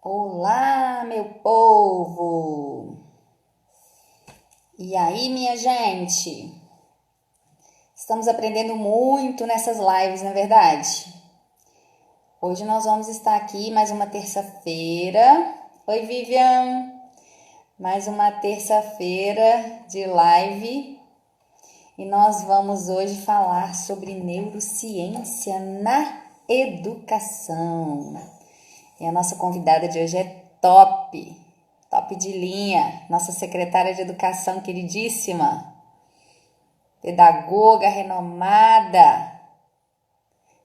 Olá, meu povo! E aí, minha gente? Estamos aprendendo muito nessas lives, não é verdade? Hoje nós vamos estar aqui mais uma terça-feira. Oi, Vivian! Mais uma terça-feira de live e nós vamos hoje falar sobre neurociência na educação. E a nossa convidada de hoje é top, top de linha, nossa secretária de educação queridíssima, pedagoga renomada,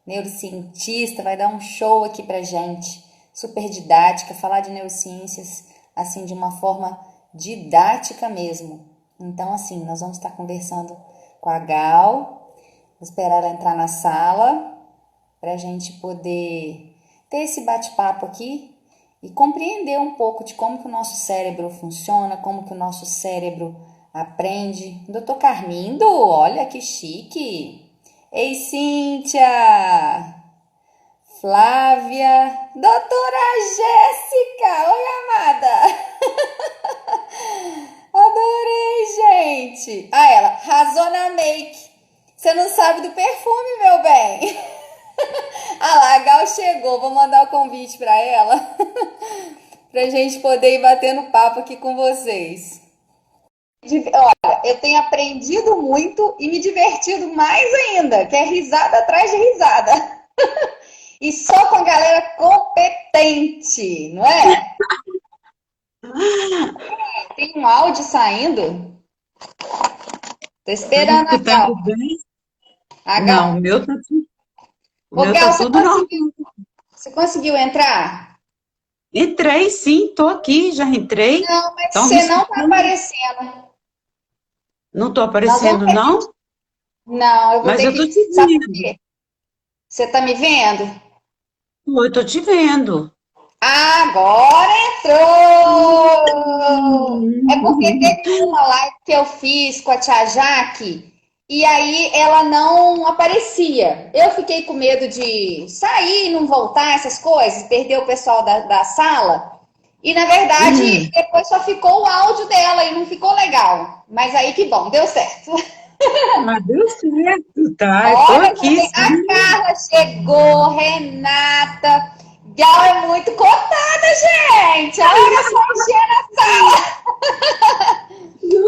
neurocientista, vai dar um show aqui pra gente, super didática, falar de neurociências assim de uma forma didática mesmo. Então assim, nós vamos estar conversando com a Gal, vou esperar ela entrar na sala pra gente poder ter esse bate-papo aqui e compreender um pouco de como que o nosso cérebro funciona, como que o nosso cérebro aprende. Doutor Carmindo, olha que chique! Ei, Cíntia! Flávia! Doutora Jéssica! Oi, amada! Adorei, gente! Ah, ela, Razona Make. Você não sabe do perfume, meu bem? Ah lá, a Gal chegou. Vou mandar o convite para ela. Pra gente poder ir batendo papo aqui com vocês. Olha, eu tenho aprendido muito e me divertido mais ainda, que é risada atrás de risada. E só com a galera competente, não é? Tem um áudio saindo. Tô Tá me esperando a Gal. escutando bem? A Não, Gal. o Ô, meu Gal, tá tudo normal. você conseguiu entrar? Entrei, sim, tô aqui, já entrei. Não, mas Estão me você não tá escutando? aparecendo. Não tô Nós vamos aparecendo, repetir. não? Não, eu vou Mas ter eu tô que. te Sabe por vendo. quê? Você tá me vendo? Pô, eu tô te vendo. Agora entrou! É porque teve uma live que eu fiz com a tia Jaque e aí ela não aparecia. Eu fiquei com medo de sair, não voltar, essas coisas, perder o pessoal da sala. E na verdade, Hum, depois só ficou o áudio dela e não ficou legal. Mas aí que bom, deu certo. mas deu certo, tá? Eu tô Olha, já aqui, tem. A sim. Carla chegou, Renata. Gal é muito cotada, gente. Olha só enchendo a sala.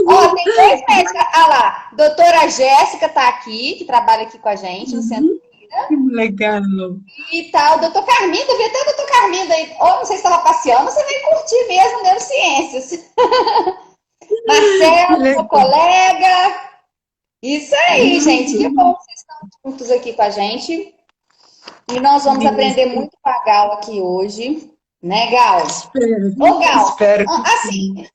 Ó, tem dois médicos. Ah lá, doutora Jéssica tá aqui, que trabalha aqui com a gente no centro. Que legal. E tal, o doutor Carmindo, eu vi até o doutor Carmindo aí. Ou não sei se estava passeando, você veio curtir mesmo neurociências. Que Marcelo, meu legal. colega. Isso aí, gente. Que bom que vocês estão juntos aqui com a gente. E nós vamos aprender Isso. muito com a Gal aqui hoje, né, Gal? Espero, Ô, Gal, espero que sim. assim,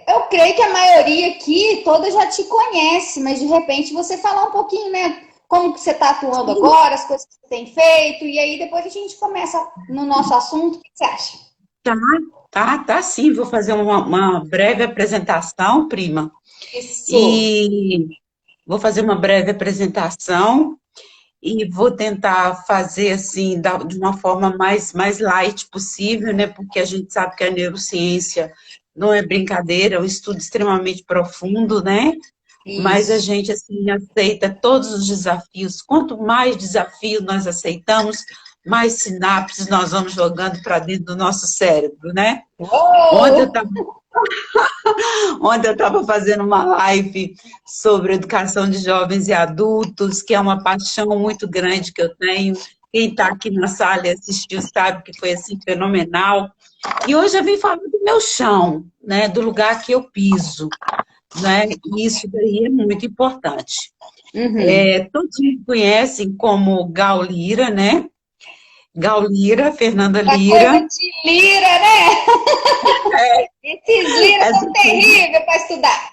eu creio que a maioria aqui toda já te conhece, mas de repente você falar um pouquinho, né? Como que você está atuando agora, as coisas que você tem feito, e aí depois a gente começa no nosso assunto. O que você acha? Tá, tá sim. Vou fazer uma breve apresentação, prima. Isso. E vou fazer uma breve apresentação e vou tentar fazer assim de uma forma mais light possível, né? Porque a gente sabe que a neurociência não é brincadeira, é um estudo extremamente profundo, né? Mas a Isso. gente assim aceita todos os desafios. Quanto mais desafio nós aceitamos, mais sinapses nós vamos jogando para dentro do nosso cérebro, né? Ontem eu Uou! estava Ontem eu estava fazendo uma live sobre educação de jovens e adultos, que é uma paixão muito grande que eu tenho. Quem está aqui na sala e assistiu sabe que foi assim fenomenal. E hoje eu vim falar do meu chão, né, do lugar que eu piso, né? E isso daí é muito importante. Uhum. Todos me conhecem como Gal Lira, né? Gal Lira, Fernanda Uma coisa Lira. de lira, né? Esses liras Essa são terríveis para estudar.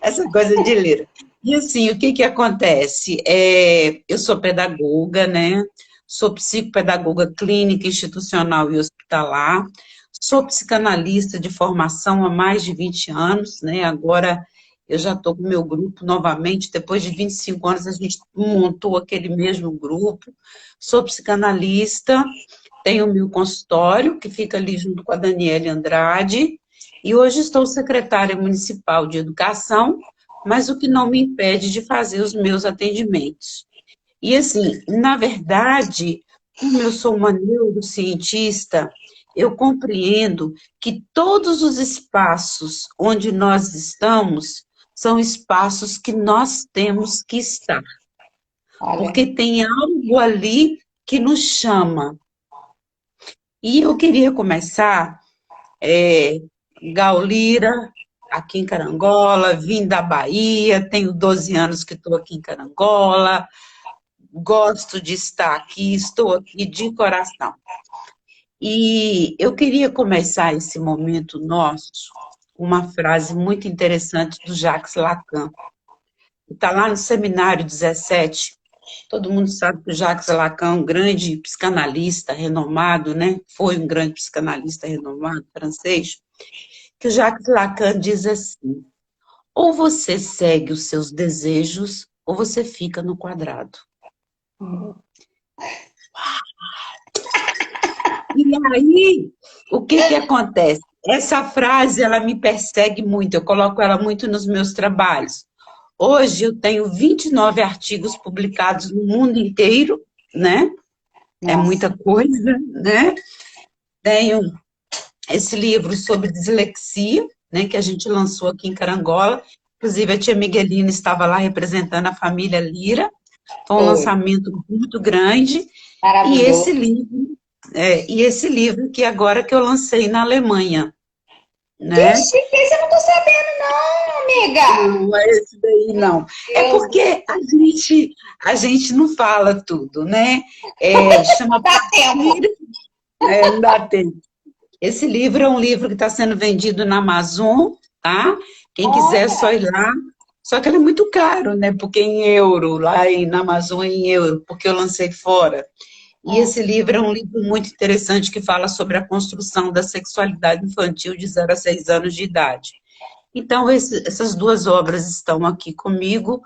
Essa coisa de ler. E assim, o que que acontece? Eu sou pedagoga, né? Sou psicopedagoga clínica, institucional e hospitalar. Sou psicanalista de formação há mais de 20 anos, né? Agora eu já estou com o meu grupo novamente. Depois de 25 anos, a gente montou aquele mesmo grupo. Sou psicanalista tenho o meu consultório, que fica ali junto com a Daniele Andrade, e hoje estou secretária municipal de educação, mas o que não me impede de fazer os meus atendimentos. E assim, na verdade, como eu sou uma neurocientista, eu compreendo que todos os espaços onde nós estamos são espaços que nós temos que estar, Olha, porque tem algo ali que nos chama. E eu queria começar, Gaulira, aqui em Carangola, vim da Bahia, tenho 12 anos que estou aqui em Carangola, gosto de estar aqui, estou aqui de coração. E eu queria começar esse momento nosso com uma frase muito interessante do Jacques Lacan. Está lá no Seminário 17. Todo mundo sabe que o Jacques Lacan é um grande psicanalista renomado, né? Foi um grande psicanalista renomado francês. Que o Jacques Lacan diz assim: ou você segue os seus desejos, ou você fica no quadrado. E aí, o que que acontece? Essa frase, ela me persegue muito, eu coloco ela muito nos meus trabalhos. Hoje eu tenho 29 artigos publicados no mundo inteiro, né? É nossa. muita coisa, né? Tenho esse livro sobre dislexia, né, que a gente lançou aqui em Carangola. Inclusive, a tia Miguelina estava lá representando a família Lira. Foi um Foi. lançamento muito grande. E Maravilhoso. esse livro que agora que eu lancei na Alemanha, Que né? chique, esse eu não tô sabendo, não, amiga. Não, é esse daí não. É Deus, porque a gente não fala tudo, né? Chama dá tempo. Parceiro, não dá tempo. Esse livro é um livro que está sendo vendido na Amazon, tá? Quem quiser é Olha, só ir lá. Só que ele é muito caro, né? Porque é em euro, na Amazon é em euro, porque eu lancei fora. E esse livro é um livro muito interessante que fala sobre a construção da sexualidade infantil de 0 a 6 anos de idade. Então, essas duas obras estão aqui comigo,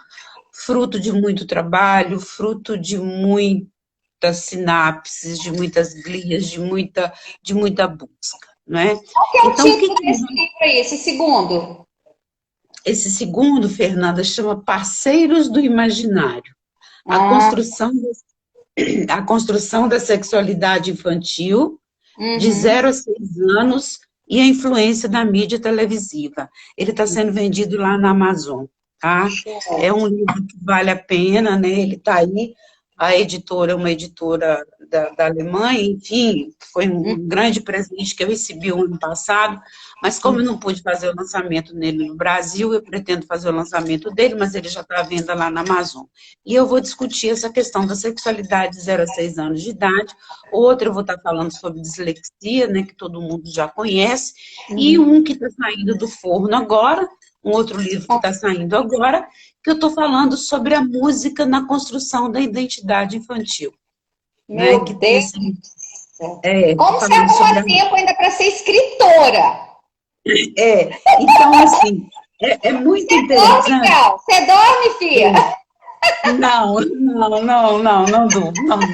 fruto de muito trabalho, fruto de muitas sinapses, de muitas glias, de muita busca, não é? qual que é o Então, o que título desse livro aí, esse segundo? esse segundo, Fernanda, chama Parceiros do Imaginário, a Ah, construção, a construção da sexualidade infantil de uhum. 0 a 6 anos e a influência da mídia televisiva. Ele está sendo vendido lá na Amazon, tá? É Show. um livro que vale a pena, né? Ele está aí. A editora é uma editora da Alemanha, enfim, foi um grande presente que eu recebi o ano passado, mas como eu não pude fazer o lançamento nele no Brasil, eu pretendo fazer o lançamento dele, mas ele já está à venda lá na Amazon. E eu vou discutir essa questão da sexualidade de 0 a 6 anos de idade. Outra eu vou estar falando sobre dislexia, né, que todo mundo já conhece, e um que está saindo do forno agora, um outro livro que está saindo agora, que eu estou falando sobre a música na construção da identidade infantil, né, que Meu tem Deus assim, do céu. estou Como você falando sobre arruma tempo ainda para ser escritora? então assim, é muito Você dorme, interessante. Cal? Você dorme, filha? Não durmo, não durmo.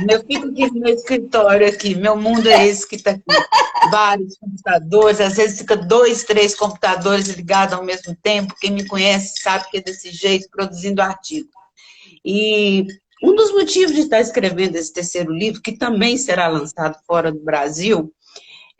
Eu fico aqui no meu escritório aqui, meu mundo é esse que está aqui. Vários computadores, às vezes fica 2, 3 computadores ligados ao mesmo tempo. Quem me conhece sabe que é desse jeito, produzindo artigo. E um dos motivos de estar escrevendo esse terceiro livro, que também será lançado fora do Brasil,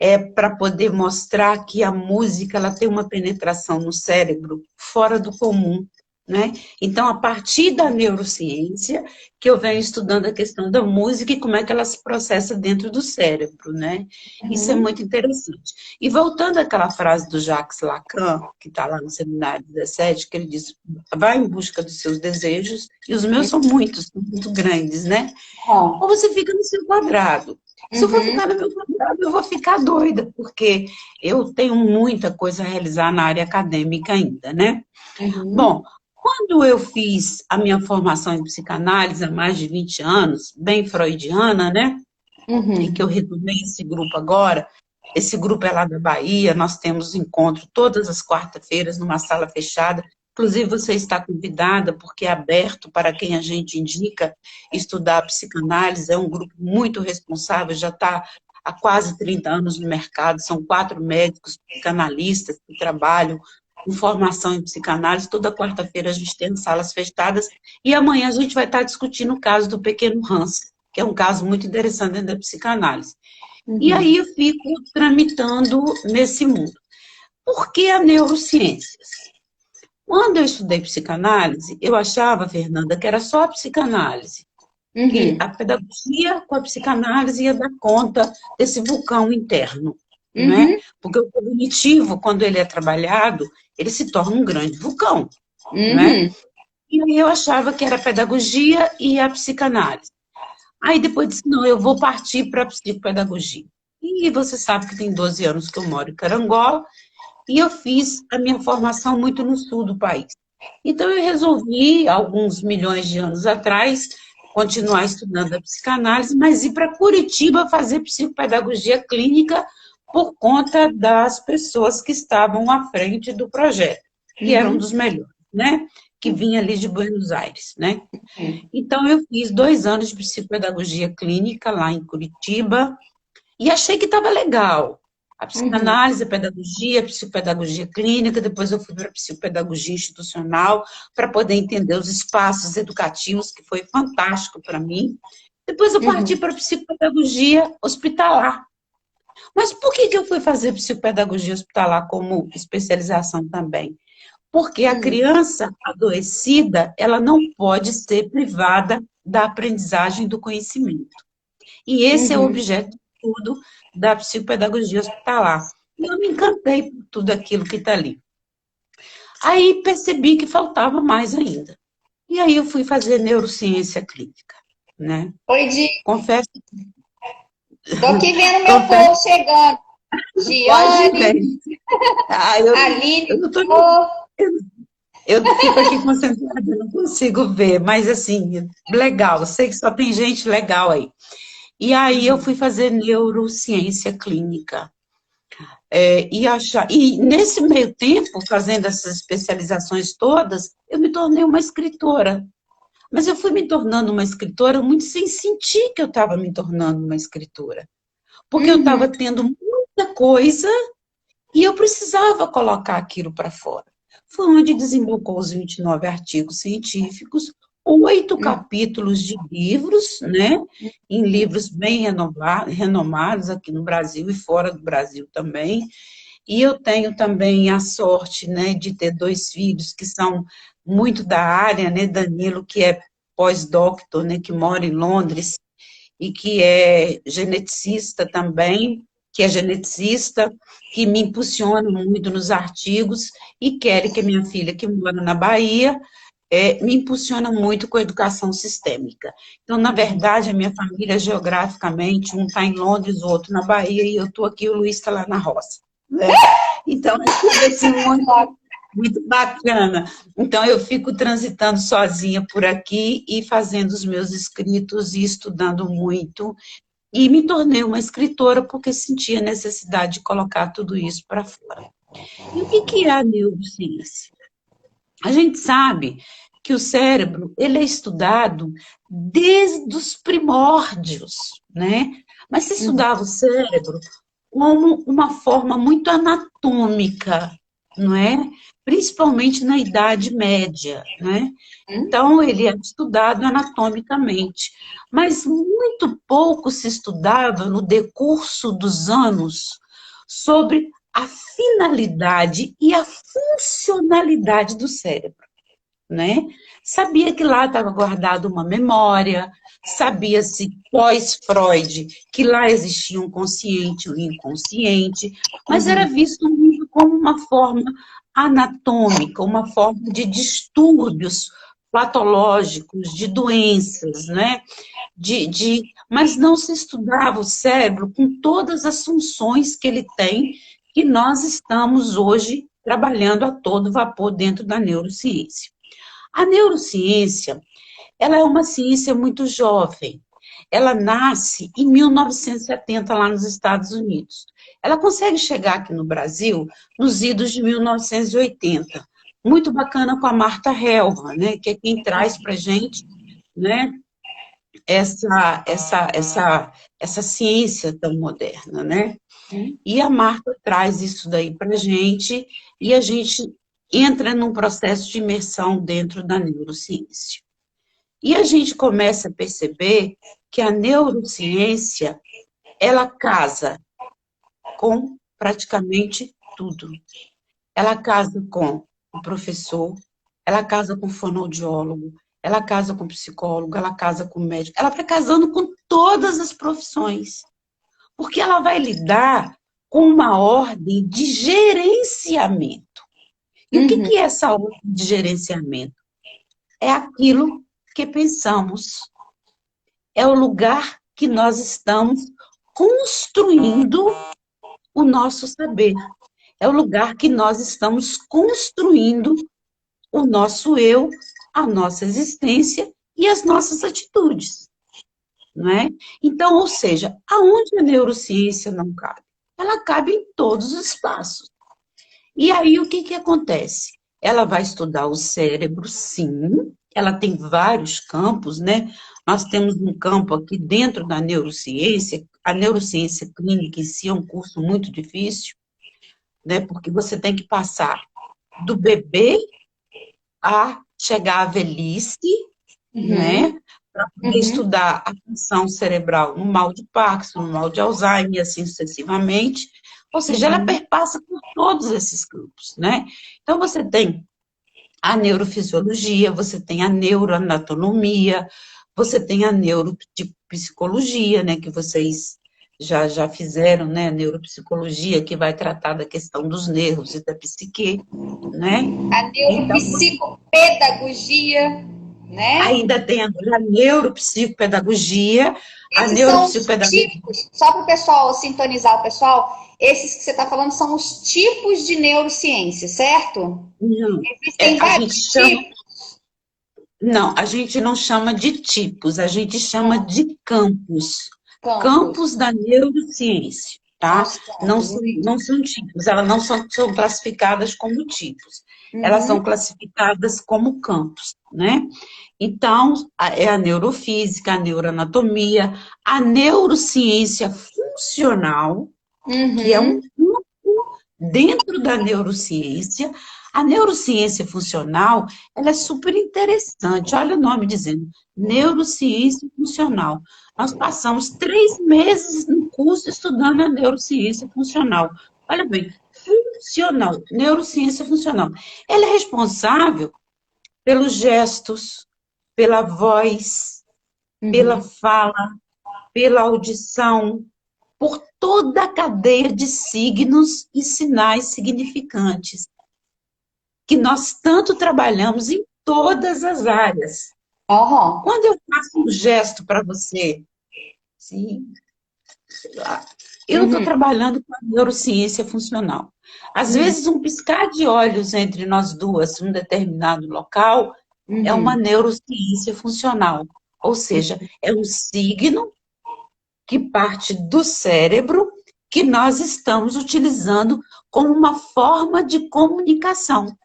é para poder mostrar que a música ela tem uma penetração no cérebro fora do comum, né? Então, a partir da neurociência, que eu venho estudando a questão da música e como é que ela se processa dentro do cérebro, né? Isso é muito interessante. E voltando àquela frase do Jacques Lacan, que está lá no Seminário 17, que ele diz, vai em busca dos seus desejos, e os meus são muitos, são muito grandes, né? Ou você fica no seu quadrado. Se eu for Uhum. ficar no meu quadrado, eu vou ficar doida, porque eu tenho muita coisa a realizar na área acadêmica ainda, né? Uhum. Bom, quando eu fiz a minha formação em psicanálise há mais de 20 anos, bem freudiana, né? E que Uhum. eu retomei esse grupo agora, esse grupo é lá da Bahia, nós temos encontro todas as quarta-feiras numa sala fechada. Inclusive, você está convidada, porque é aberto para quem a gente indica estudar psicanálise, é um grupo muito responsável, já está há quase 30 anos no mercado, são 4 médicos psicanalistas que trabalham com formação em psicanálise. Toda quarta-feira a gente tem salas fechadas, e amanhã a gente vai estar discutindo o caso do pequeno Hans, que é um caso muito interessante dentro da psicanálise. E aí eu fico tramitando nesse mundo. Por que a neurociências? Quando eu estudei psicanálise, eu achava, Fernanda, que era só a psicanálise. Que a pedagogia com a psicanálise ia dar conta desse vulcão interno, né? Porque o cognitivo, quando ele é trabalhado, ele se torna um grande vulcão, né? E aí eu achava que era a pedagogia e a psicanálise. Aí depois disse, não, eu vou partir para a psicopedagogia. E você sabe que tem 12 anos que eu moro em Carangola, e eu fiz a minha formação muito no sul do país. Então eu resolvi, alguns milhões de anos atrás, continuar estudando a psicanálise, mas ir para Curitiba fazer psicopedagogia clínica por conta das pessoas que estavam à frente do projeto, que era um dos melhores, né? Que vinha ali de Buenos Aires, né? Então, eu fiz 2 anos de psicopedagogia clínica lá em Curitiba e achei que estava legal. A psicanálise, a psicopedagogia clínica, depois eu fui para a psicopedagogia institucional para poder entender os espaços educativos, que foi fantástico para mim. Depois eu parti para a psicopedagogia hospitalar. Mas por que eu fui fazer psicopedagogia hospitalar como especialização também? Porque a criança adoecida, ela não pode ser privada da aprendizagem do conhecimento. E esse é o objeto de tudo da psicopedagogia hospitalar. E eu me encantei por tudo aquilo que está ali. Aí percebi que faltava mais ainda. E aí eu fui fazer neurociência clínica, né? Oi, Di. Confesso. Tô aqui vendo meu povo chegando. Giane, Aline, eu fico aqui concentrada, não consigo ver, mas assim, legal, sei que só tem gente legal aí. E aí eu fui fazer neurociência clínica. E nesse meio tempo, fazendo essas especializações todas, eu me tornei uma escritora. Mas eu fui me tornando uma escritora muito sem sentir que eu estava me tornando uma escritora. Porque eu estava tendo muita coisa e eu precisava colocar aquilo para fora. Foi onde desembocou os 29 artigos científicos, 8 capítulos de livros, né? Em livros bem renomados aqui no Brasil e fora do Brasil também. E eu tenho também a sorte, né, de ter 2 filhos que são muito da área, né? Danilo, que é pós-doutor, né, que mora em Londres, e que é geneticista também, que me impulsiona muito nos artigos, e Kelly, que é minha filha, que mora na Bahia, me impulsiona muito com a educação sistêmica. Então, na verdade, a minha família, geograficamente, um está em Londres, o outro na Bahia, e eu estou aqui, o Luiz está lá na roça. Né? Então, é assim, muito bacana. Então, eu fico transitando sozinha por aqui e fazendo os meus escritos e estudando muito. E me tornei uma escritora porque sentia a necessidade de colocar tudo isso para fora. E o que é a neurociência? A gente sabe que o cérebro, ele é estudado desde os primórdios, né? Mas se estudava o cérebro como uma forma muito anatômica, não é? Principalmente na Idade Média, né? Então, ele é estudado anatomicamente, mas muito pouco se estudava no decurso dos anos sobre a finalidade e a funcionalidade do cérebro, né? Sabia que lá estava guardada uma memória, sabia-se, pós-Freud, que lá existia um consciente e um inconsciente, mas era visto muito como uma forma anatômica, uma forma de distúrbios patológicos, de doenças, né? Mas não se estudava o cérebro com todas as funções que ele tem, que nós estamos hoje trabalhando a todo vapor dentro da neurociência. A neurociência, ela é uma ciência muito jovem. Ela nasce em 1970, lá nos Estados Unidos. Ela consegue chegar aqui no Brasil nos idos de 1980. Muito bacana com a Marta Helva, né, que é quem traz para a gente, né, essa ciência tão moderna, né? E a Marta traz isso daí para a gente, e a gente entra num processo de imersão dentro da neurociência. E a gente começa a perceber que a neurociência, ela casa com praticamente tudo. Ela casa com o professor, ela casa com o fonoaudiólogo, ela casa com o psicólogo, ela casa com o médico, ela vai casando com todas as profissões, porque ela vai lidar com uma ordem de gerenciamento. E o que é essa ordem de gerenciamento? É aquilo que pensamos, é o lugar que nós estamos construindo o nosso saber, é o lugar que nós estamos construindo o nosso eu, a nossa existência e as nossas atitudes, não é? Então, ou seja, aonde a neurociência não cabe? Ela cabe em todos os espaços. E aí, o que acontece? Ela vai estudar o cérebro, sim, ela tem vários campos, né? Nós temos um campo aqui dentro da neurociência, a neurociência clínica em si é um curso muito difícil, né? Porque você tem que passar do bebê a chegar à velhice, né? Para poder estudar a função cerebral no mal de Parkinson, no mal de Alzheimer, e assim sucessivamente. Ou seja, ela perpassa por todos esses campos, né? Então, você tem a neurofisiologia, você tem a neuroanatomia, você tem a neuropsicologia, né? Que vocês já fizeram, né? A neuropsicologia, que vai tratar da questão dos nervos e da psique, né? A neuropsicopedagogia, né? Ainda tem a neuropsicopedagogia, a Esses são os neuropsicopedagogia. tipos, só para o pessoal sintonizar o pessoal, esses que você está falando são os tipos de neurociência, certo? Não, Existem vários tipos. Não, a gente não chama de tipos, a gente chama de campos. Campos da neurociência, tá? Não são tipos, elas não são classificadas como tipos. Elas são classificadas como campos, né? Então, é a neurofísica, a neuroanatomia, a neurociência funcional, que é um campo dentro da neurociência. A neurociência funcional, ela é super interessante. Olha o nome dizendo, neurociência funcional. Nós passamos 3 meses no curso estudando a neurociência funcional. Olha bem, funcional, neurociência funcional. Ela é responsável pelos gestos, pela voz, pela fala, pela audição, por toda a cadeia de signos e sinais significantes, que nós tanto trabalhamos em todas as áreas. Quando eu faço um gesto para você, sim, eu estou trabalhando com a neurociência funcional. Às vezes, um piscar de olhos entre nós duas, em um determinado local, é uma neurociência funcional. Ou seja, é um signo que parte do cérebro que nós estamos utilizando como uma forma de comunicação.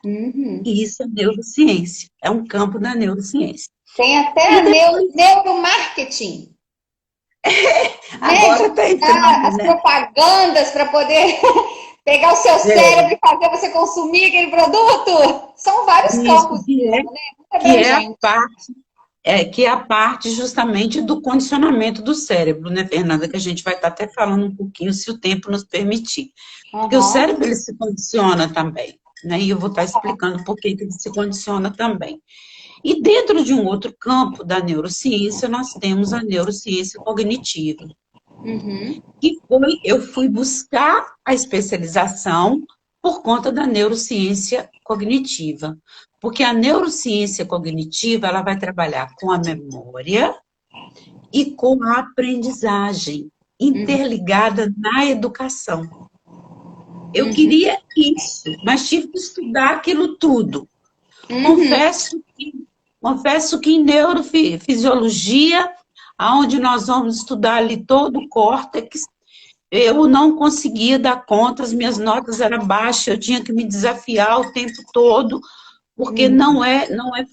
E isso é neurociência, é um campo da neurociência. Tem até neuromarketing. Agora está entrando, as propagandas para poder pegar o seu cérebro e fazer você consumir aquele produto. São vários campos. Que é a parte justamente do condicionamento do cérebro, né, Fernanda? Que a gente vai estar até falando um pouquinho, se o tempo nos permitir. Porque o cérebro, ele se condiciona também, né? E eu vou estar explicando por que ele se condiciona também. E dentro de um outro campo da neurociência, nós temos a neurociência cognitiva. Eu fui buscar a especialização por conta da neurociência cognitiva. Porque a neurociência cognitiva, ela vai trabalhar com a memória e com a aprendizagem, interligada na educação. Eu queria isso, mas tive que estudar aquilo tudo. Confesso que em neurofisiologia, onde nós vamos estudar ali todo o córtex, eu não conseguia dar conta, as minhas notas eram baixas, eu tinha que me desafiar o tempo todo, porque não é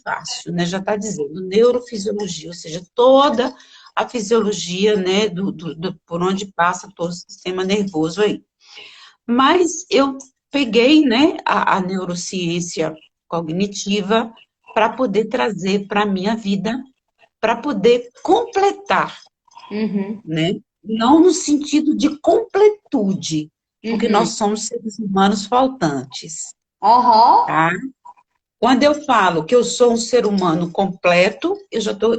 fácil, né? Já está dizendo, neurofisiologia, ou seja, toda a fisiologia, né, por onde passa todo o sistema nervoso aí. Mas eu peguei, né, a neurociência cognitiva para poder trazer para a minha vida, para poder completar, Uhum. né? Não no sentido de completude, porque nós Uhum. somos seres humanos faltantes, Aham. tá? Quando eu falo que eu sou um ser humano completo, eu já estou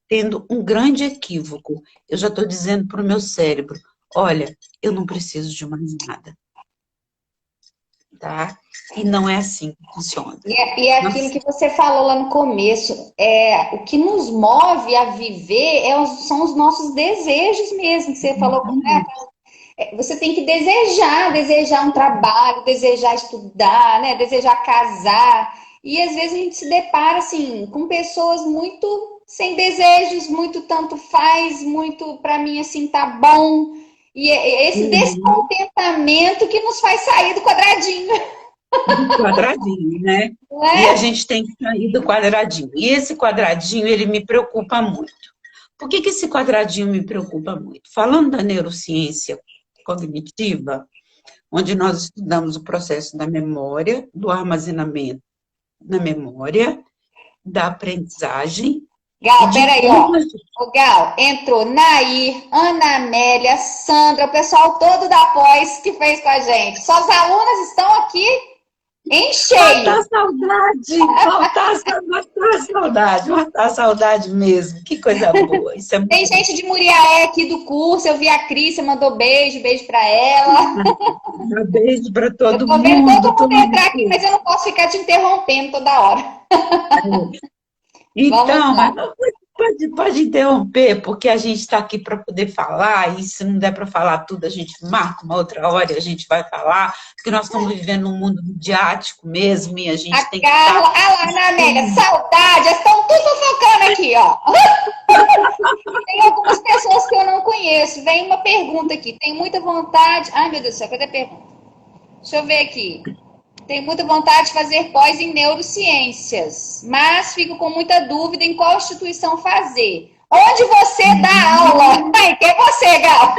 tendo um grande equívoco. Eu já estou dizendo para o meu cérebro, olha, eu não preciso de mais nada, tá? E não é assim que funciona. E é aquilo Nós, que você falou lá no começo, o que nos move a viver são os nossos desejos mesmo, que você falou, né? Você tem que desejar um trabalho, desejar estudar, né? Desejar casar. E às vezes a gente se depara assim com pessoas muito sem desejos, muito tanto faz, muito para mim assim tá bom. E é esse uhum, descontentamento que nos faz sair do quadradinho, do quadradinho, né? E a né? gente tem que sair do quadradinho. E esse quadradinho, ele me preocupa muito. Por que que esse quadradinho me preocupa muito? Falando da neurociência cognitiva, onde nós estudamos o processo da memória, do armazenamento na memória, da aprendizagem e Gal, de peraí, como ó. Ô, Gal, entrou Nair, Ana Amélia, Sandra, o pessoal todo da pós que fez com a gente. Suas alunas estão aqui em matar a cheio. saudade, matar a saudade, matar a saudade mesmo. Que coisa boa. Isso é Tem muito bom. gente de Muriaé aqui do curso. Eu vi a Cris, você mandou beijo, beijo pra ela. Um beijo para Eu todo tô vendo todo mundo, mundo todo entrar aqui, mundo. mas eu não posso ficar te interrompendo toda hora. Vamos Então, lá. mas pode interromper, porque a gente está aqui para poder falar, e se não der para falar tudo, a gente marca uma outra hora e a gente vai falar, porque nós estamos vivendo num mundo midiático mesmo, e a A gente tem que Carla, estar. ah lá, Ana Amélia, saudade, elas estão tudo fofocando aqui, ó. Tem algumas pessoas que eu não conheço. Vem uma pergunta aqui. Tem muita vontade. Ai, meu Deus do céu, cadê a pergunta? Deixa eu ver aqui. Tenho muita vontade de fazer pós em neurociências, mas fico com muita dúvida em qual instituição fazer. Onde você dá aula? Ai, que é você, Gal?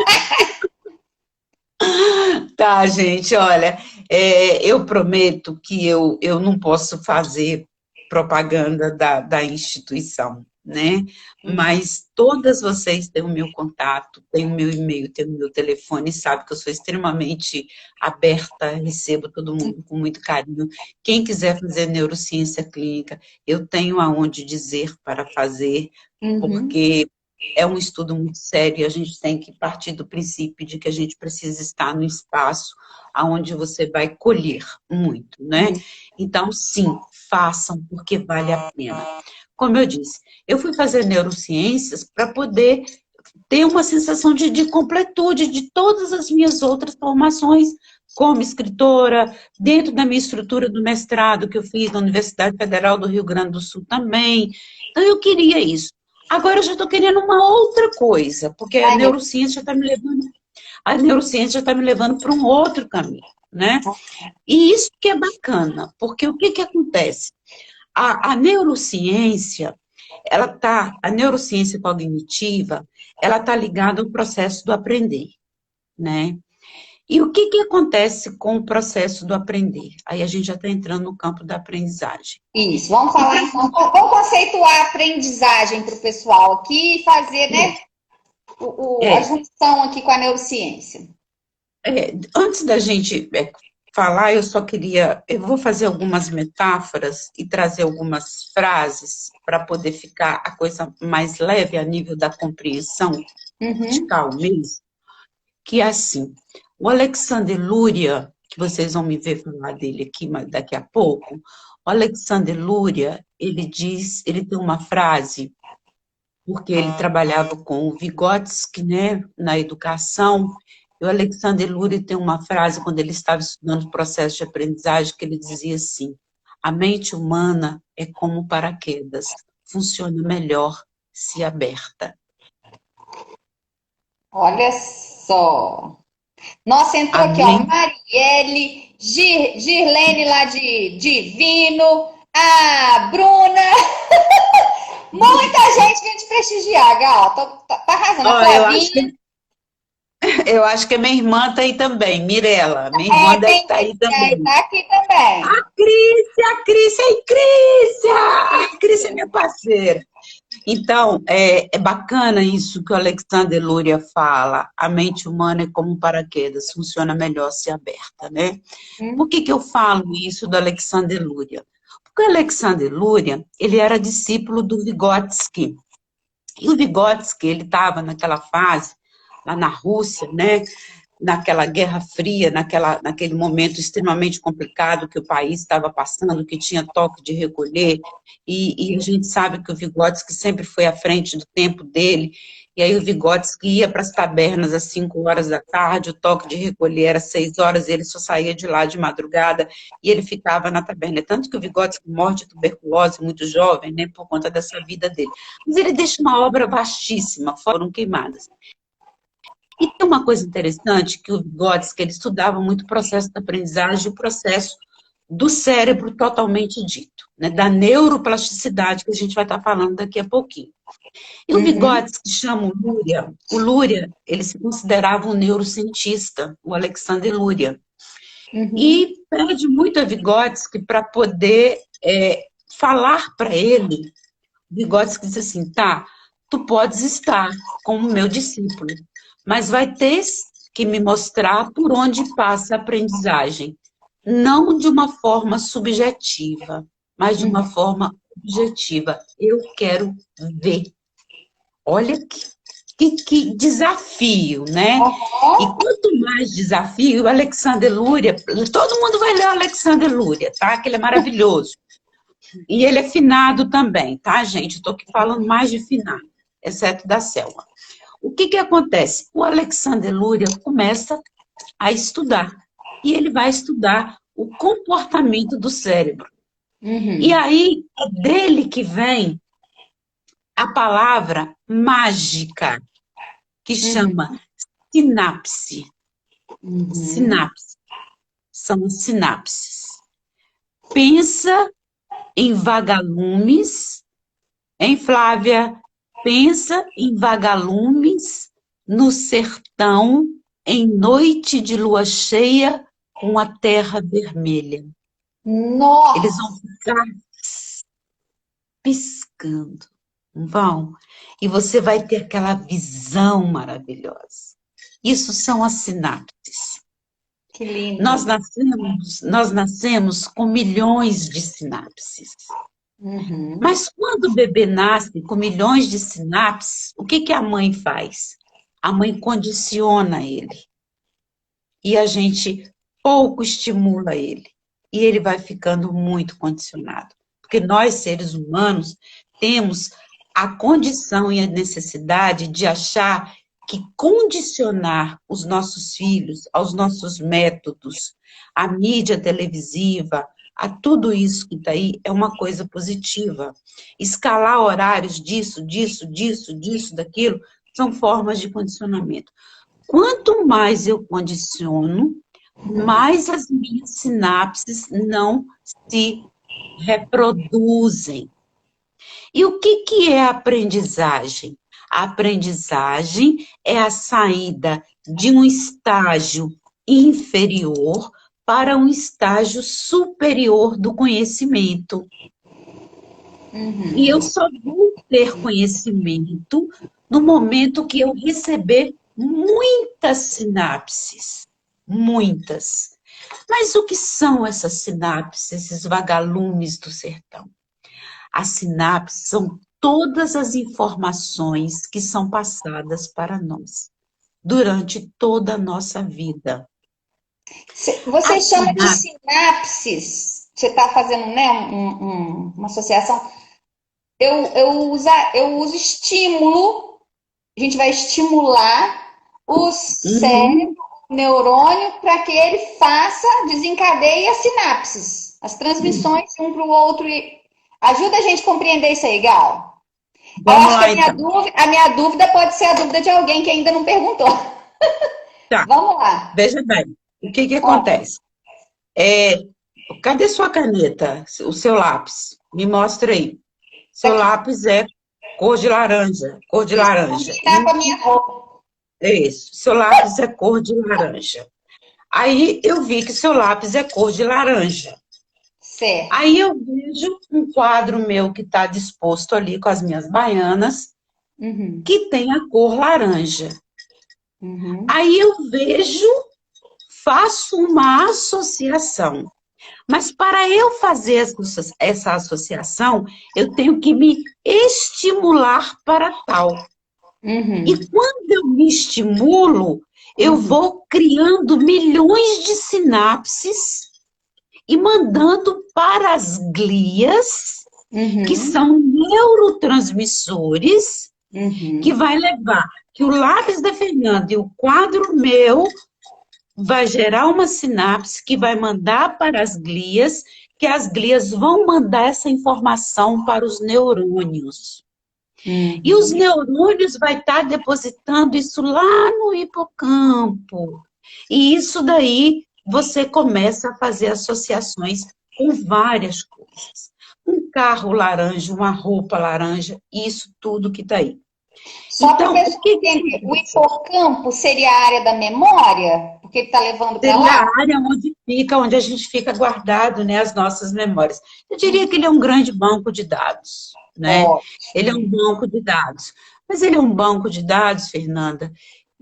Tá, gente, olha, eu prometo que eu não posso fazer propaganda da instituição, né? Mas todas vocês têm o meu contato, têm o meu e-mail, têm o meu telefone, sabe que eu sou extremamente aberta, recebo todo mundo com muito carinho. Quem quiser fazer neurociência clínica, eu tenho aonde dizer para fazer, Uhum. porque é um estudo muito sério, a gente tem que partir do princípio de que a gente precisa estar no espaço onde você vai colher muito, né? Então, sim, façam, porque vale a pena. Como eu disse, eu fui fazer neurociências para poder ter uma sensação de completude de todas as minhas outras formações, como escritora, dentro da minha estrutura do mestrado que eu fiz na Universidade Federal do Rio Grande do Sul também. Então, eu queria isso. Agora eu já estou querendo uma outra coisa, porque Ai, meu Deus. a neurociência já está me levando para um outro caminho, né? E isso que é bacana, porque o que que acontece? A neurociência, a neurociência cognitiva, ela está ligada ao processo do aprender, né? E o que que acontece com o processo do aprender? Aí a gente já está entrando no campo da aprendizagem. Isso, vamos E falar para então. Vamos conceituar a aprendizagem para o pessoal aqui e fazer, né, a é, junção aqui com a neurociência. antes da gente falar, eu vou fazer algumas metáforas e trazer algumas frases para poder ficar a coisa mais leve a nível da compreensão Uhum. vertical mesmo, que é assim, o Alexander Luria, que vocês vão me ver falar dele aqui daqui a pouco, o Alexander Luria, ele tem uma frase, porque ele trabalhava com o Vygotsky, né, na educação, e o Alexander Luria tem uma frase, quando ele estava estudando o processo de aprendizagem, que ele dizia assim, a mente humana é como paraquedas, funciona melhor se aberta. Olha só. Nossa, entrou A aqui, ó, mente Marielle, Girlene lá de Divino, Ah, Bruna! Muita gente vem te prestigiar, Gal. Tá arrasando. A Ó, Flavinha. eu acho que a minha irmã tá aí também, Mirela. Minha irmã deve estar aí Tem, também. tá aqui também. Crícia, e Crícia! Crícia é minha parceira. Então, é bacana isso que o Alexander Luria fala. A mente humana é como um paraquedas, funciona melhor se aberta, né? Por Hum, que que eu falo isso do Alexander Luria? Porque o Alexander Luria, ele era discípulo do Vygotsky. E o Vygotsky, ele estava naquela fase, lá na Rússia, né? Naquela Guerra Fria, naquele momento extremamente complicado que o país estava passando, que tinha toque de recolher, e a gente sabe que o Vygotsky sempre foi à frente do tempo dele, e aí o Vygotsky ia para as tabernas às 5 horas da tarde, o toque de recolher era 6 horas, e ele só saía de lá de madrugada, e ele ficava na taberna. Tanto que o Vygotsky morre de tuberculose muito jovem, né, por conta dessa vida dele. Mas ele deixa uma obra vastíssima, foram queimadas. E tem uma coisa interessante, que o Vygotsky, ele estudava muito o processo da aprendizagem e o processo do cérebro totalmente dito, né, da neuroplasticidade, que a gente vai estar falando daqui a pouquinho. E o uhum, Vygotsky chama o Luria, ele se considerava um neurocientista, o Alexander Luria, uhum, e pede muito a Vygotsky para poder falar para ele. Vygotsky diz assim, tá, tu podes estar como meu discípulo, mas vai ter que me mostrar por onde passa a aprendizagem, não de uma forma subjetiva, mas de uma uhum. forma objetiva. Eu quero ver. Olha que desafio, né? E Aham. quanto mais desafio, o Alexander Luria, todo mundo vai ler o Alexander Luria, tá? Que ele é maravilhoso. E ele é finado também, tá, gente? Estou aqui falando mais de finado, exceto da Selma. O que acontece? O Alexander Luria começa a estudar. E ele vai estudar o comportamento do cérebro. E Uhum, aí é dele que vem a palavra mágica, que chama uhum, sinapse. uhum. Sinapse. São sinapses. Pensa em vagalumes. Hein, Flávia? Pensa em vagalumes no sertão em noite de lua cheia com a terra vermelha. Eles vão Nossa! ficar piscando, não vão? E você vai ter aquela visão maravilhosa. Isso são as sinapses. Que lindo. Nós nascemos com milhões de sinapses. Uhum, Mas quando o bebê nasce com milhões de sinapses, o que a mãe faz? A mãe condiciona ele. E a gente pouco estimula ele. E ele vai ficando muito condicionado. Porque nós, seres humanos, temos a condição e a necessidade de achar que condicionar os nossos filhos aos nossos métodos, à mídia televisiva, a tudo isso que está aí, é uma coisa positiva. Escalar horários disso, daquilo, são formas de condicionamento. Quanto mais eu condiciono, mais as minhas sinapses não se reproduzem. E o que é a aprendizagem? A aprendizagem é a saída de um estágio inferior para um estágio superior do conhecimento. E eu uhum. só vou ter conhecimento no momento que eu receber muitas sinapses. Muitas. Mas o que são essas sinapses, esses vagalumes do sertão? As sinapses são todas as informações que são passadas para nós durante toda a nossa vida. Você As chama de sinapses, sinapses. Você está fazendo, né, uma associação. Eu uso estímulo. A gente vai estimular o cérebro, uhum, o neurônio, para que ele faça, desencadeie as sinapses, as transmissões de um para o outro. Ajuda a gente a compreender isso aí, Gal. Eu vamos acho que lá então. a minha dúvida pode ser a dúvida de alguém que ainda não perguntou. Tá, Vamos lá. veja bem, o que Ó, acontece? Cadê sua caneta? O seu lápis? Me mostra aí. Tá Seu aqui. lápis é cor de laranja. Cor de Isso, pra laranja. combinar com a minha roupa. É isso. Seu lápis é cor de laranja. Aí eu vi que seu lápis é cor de laranja. Certo. Aí eu vejo um quadro meu que está disposto ali com as minhas baianas, Uhum. que tem a cor laranja. Uhum. Aí eu vejo, faço uma associação. Mas para eu fazer essa associação, eu tenho que me estimular para tal. E Uhum. quando eu me estimulo, eu Uhum. vou criando milhões de sinapses e mandando para as glias, que Uhum. são neurotransmissores, que Uhum. vai levar que o lápis da Fernanda e o quadro meu vai gerar uma sinapse que vai mandar para as glias, que as glias vão mandar essa informação para os neurônios. E os Uhum. neurônios vai estar depositando isso lá no hipocampo. E isso daí você começa a fazer associações com várias coisas. Um carro laranja, uma roupa laranja, isso tudo que está aí. Só para o Então, o pessoal que entender, o acontece? hipocampo seria a área da memória? Porque ele está levando para Seria lá? a área onde fica, onde a gente fica guardado, né, as nossas memórias. Eu diria que ele é um grande banco de dados, né? Ele é um Ótimo. banco de dados. Mas ele é um banco de dados, Fernanda,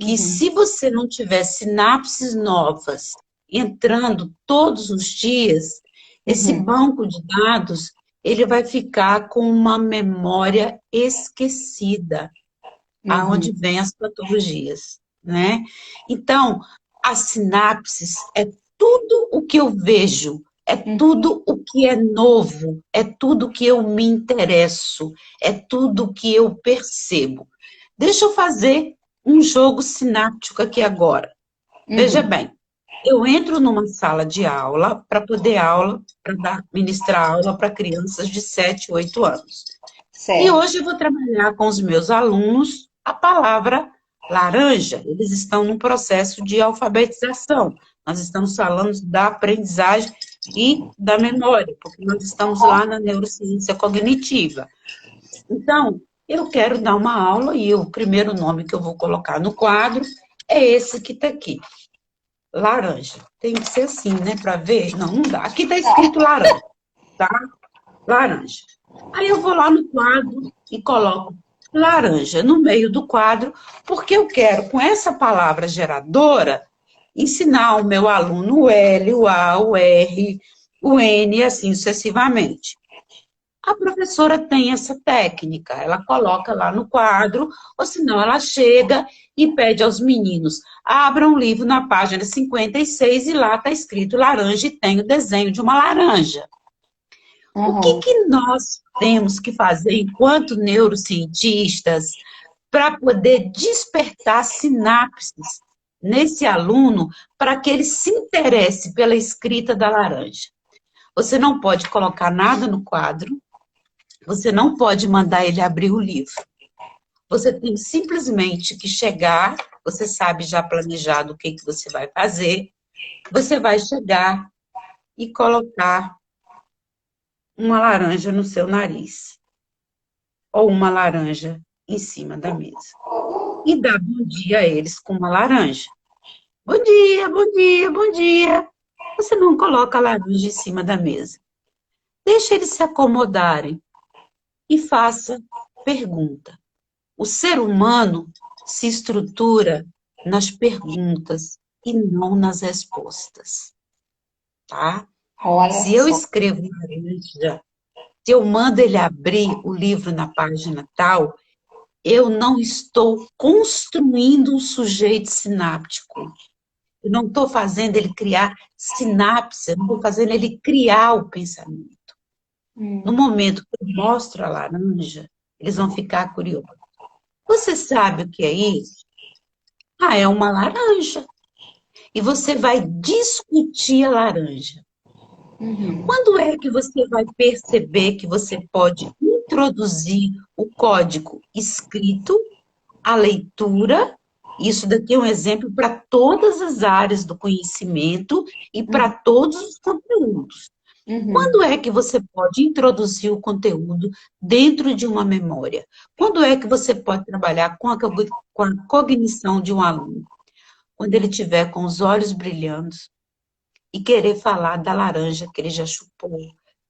que Uhum. se você não tiver sinapses novas entrando todos os dias, esse Uhum. banco de dados, ele vai ficar com uma memória esquecida aonde Uhum. vem as patologias, né? Então, as sinapses é tudo o que eu vejo, é Uhum. tudo o que é novo, é tudo que eu me interesso, é tudo que eu percebo. Deixa eu fazer um jogo sináptico aqui agora. Veja Uhum. bem, eu entro numa sala de aula para poder aula, para ministrar aula para crianças de 7, 8 anos. E Certo. hoje eu vou trabalhar com os meus alunos a palavra laranja. Eles estão num processo de alfabetização. Nós estamos falando da aprendizagem e da memória, porque nós estamos lá na neurociência cognitiva. Então, eu quero dar uma aula e o primeiro nome que eu vou colocar no quadro é esse que está aqui, laranja. Tem que ser assim, né, para ver? Não, não dá. Aqui está escrito laranja, tá? Laranja. Aí eu vou lá no quadro e coloco laranja no meio do quadro, porque eu quero, com essa palavra geradora, ensinar o meu aluno o L, o A, o R, o N e assim sucessivamente. A professora tem essa técnica, ela coloca lá no quadro, ou senão ela chega e pede aos meninos, abram um livro na página 56 e lá está escrito laranja e tem o desenho de uma laranja. O que Uhum. que nós temos que fazer enquanto neurocientistas para poder despertar sinapses nesse aluno para que ele se interesse pela escrita da laranja? Você não pode colocar nada no quadro, você não pode mandar ele abrir o livro. Você tem simplesmente que chegar, você sabe já planejado o que que você vai fazer, você vai chegar e colocar uma laranja no seu nariz. Ou uma laranja em cima da mesa. E dá bom dia a eles com uma laranja. Bom dia, bom dia, bom dia. Você não coloca a laranja em cima da mesa. Deixa eles se acomodarem e faça pergunta. O ser humano se estrutura nas perguntas e não nas respostas, tá? Olha Se eu só. escrevo laranja, se eu mando ele abrir o livro na página tal, eu não estou construindo um sujeito sináptico. Eu não estou fazendo ele criar sinapse, eu não estou fazendo ele criar o pensamento. No Hum. momento que eu mostro a laranja, eles vão ficar curiosos. Você sabe o que é isso? Ah, é uma laranja. E você vai discutir a laranja. Uhum. Quando é que você vai perceber que você pode introduzir o código escrito, a leitura? Isso daqui é um exemplo para todas as áreas do conhecimento e para Uhum. todos os conteúdos. Uhum. Quando é que você pode introduzir o conteúdo dentro de uma memória? Quando é que você pode trabalhar com a cognição de um aluno? Quando ele tiver com os olhos brilhando e querer falar da laranja que ele já chupou,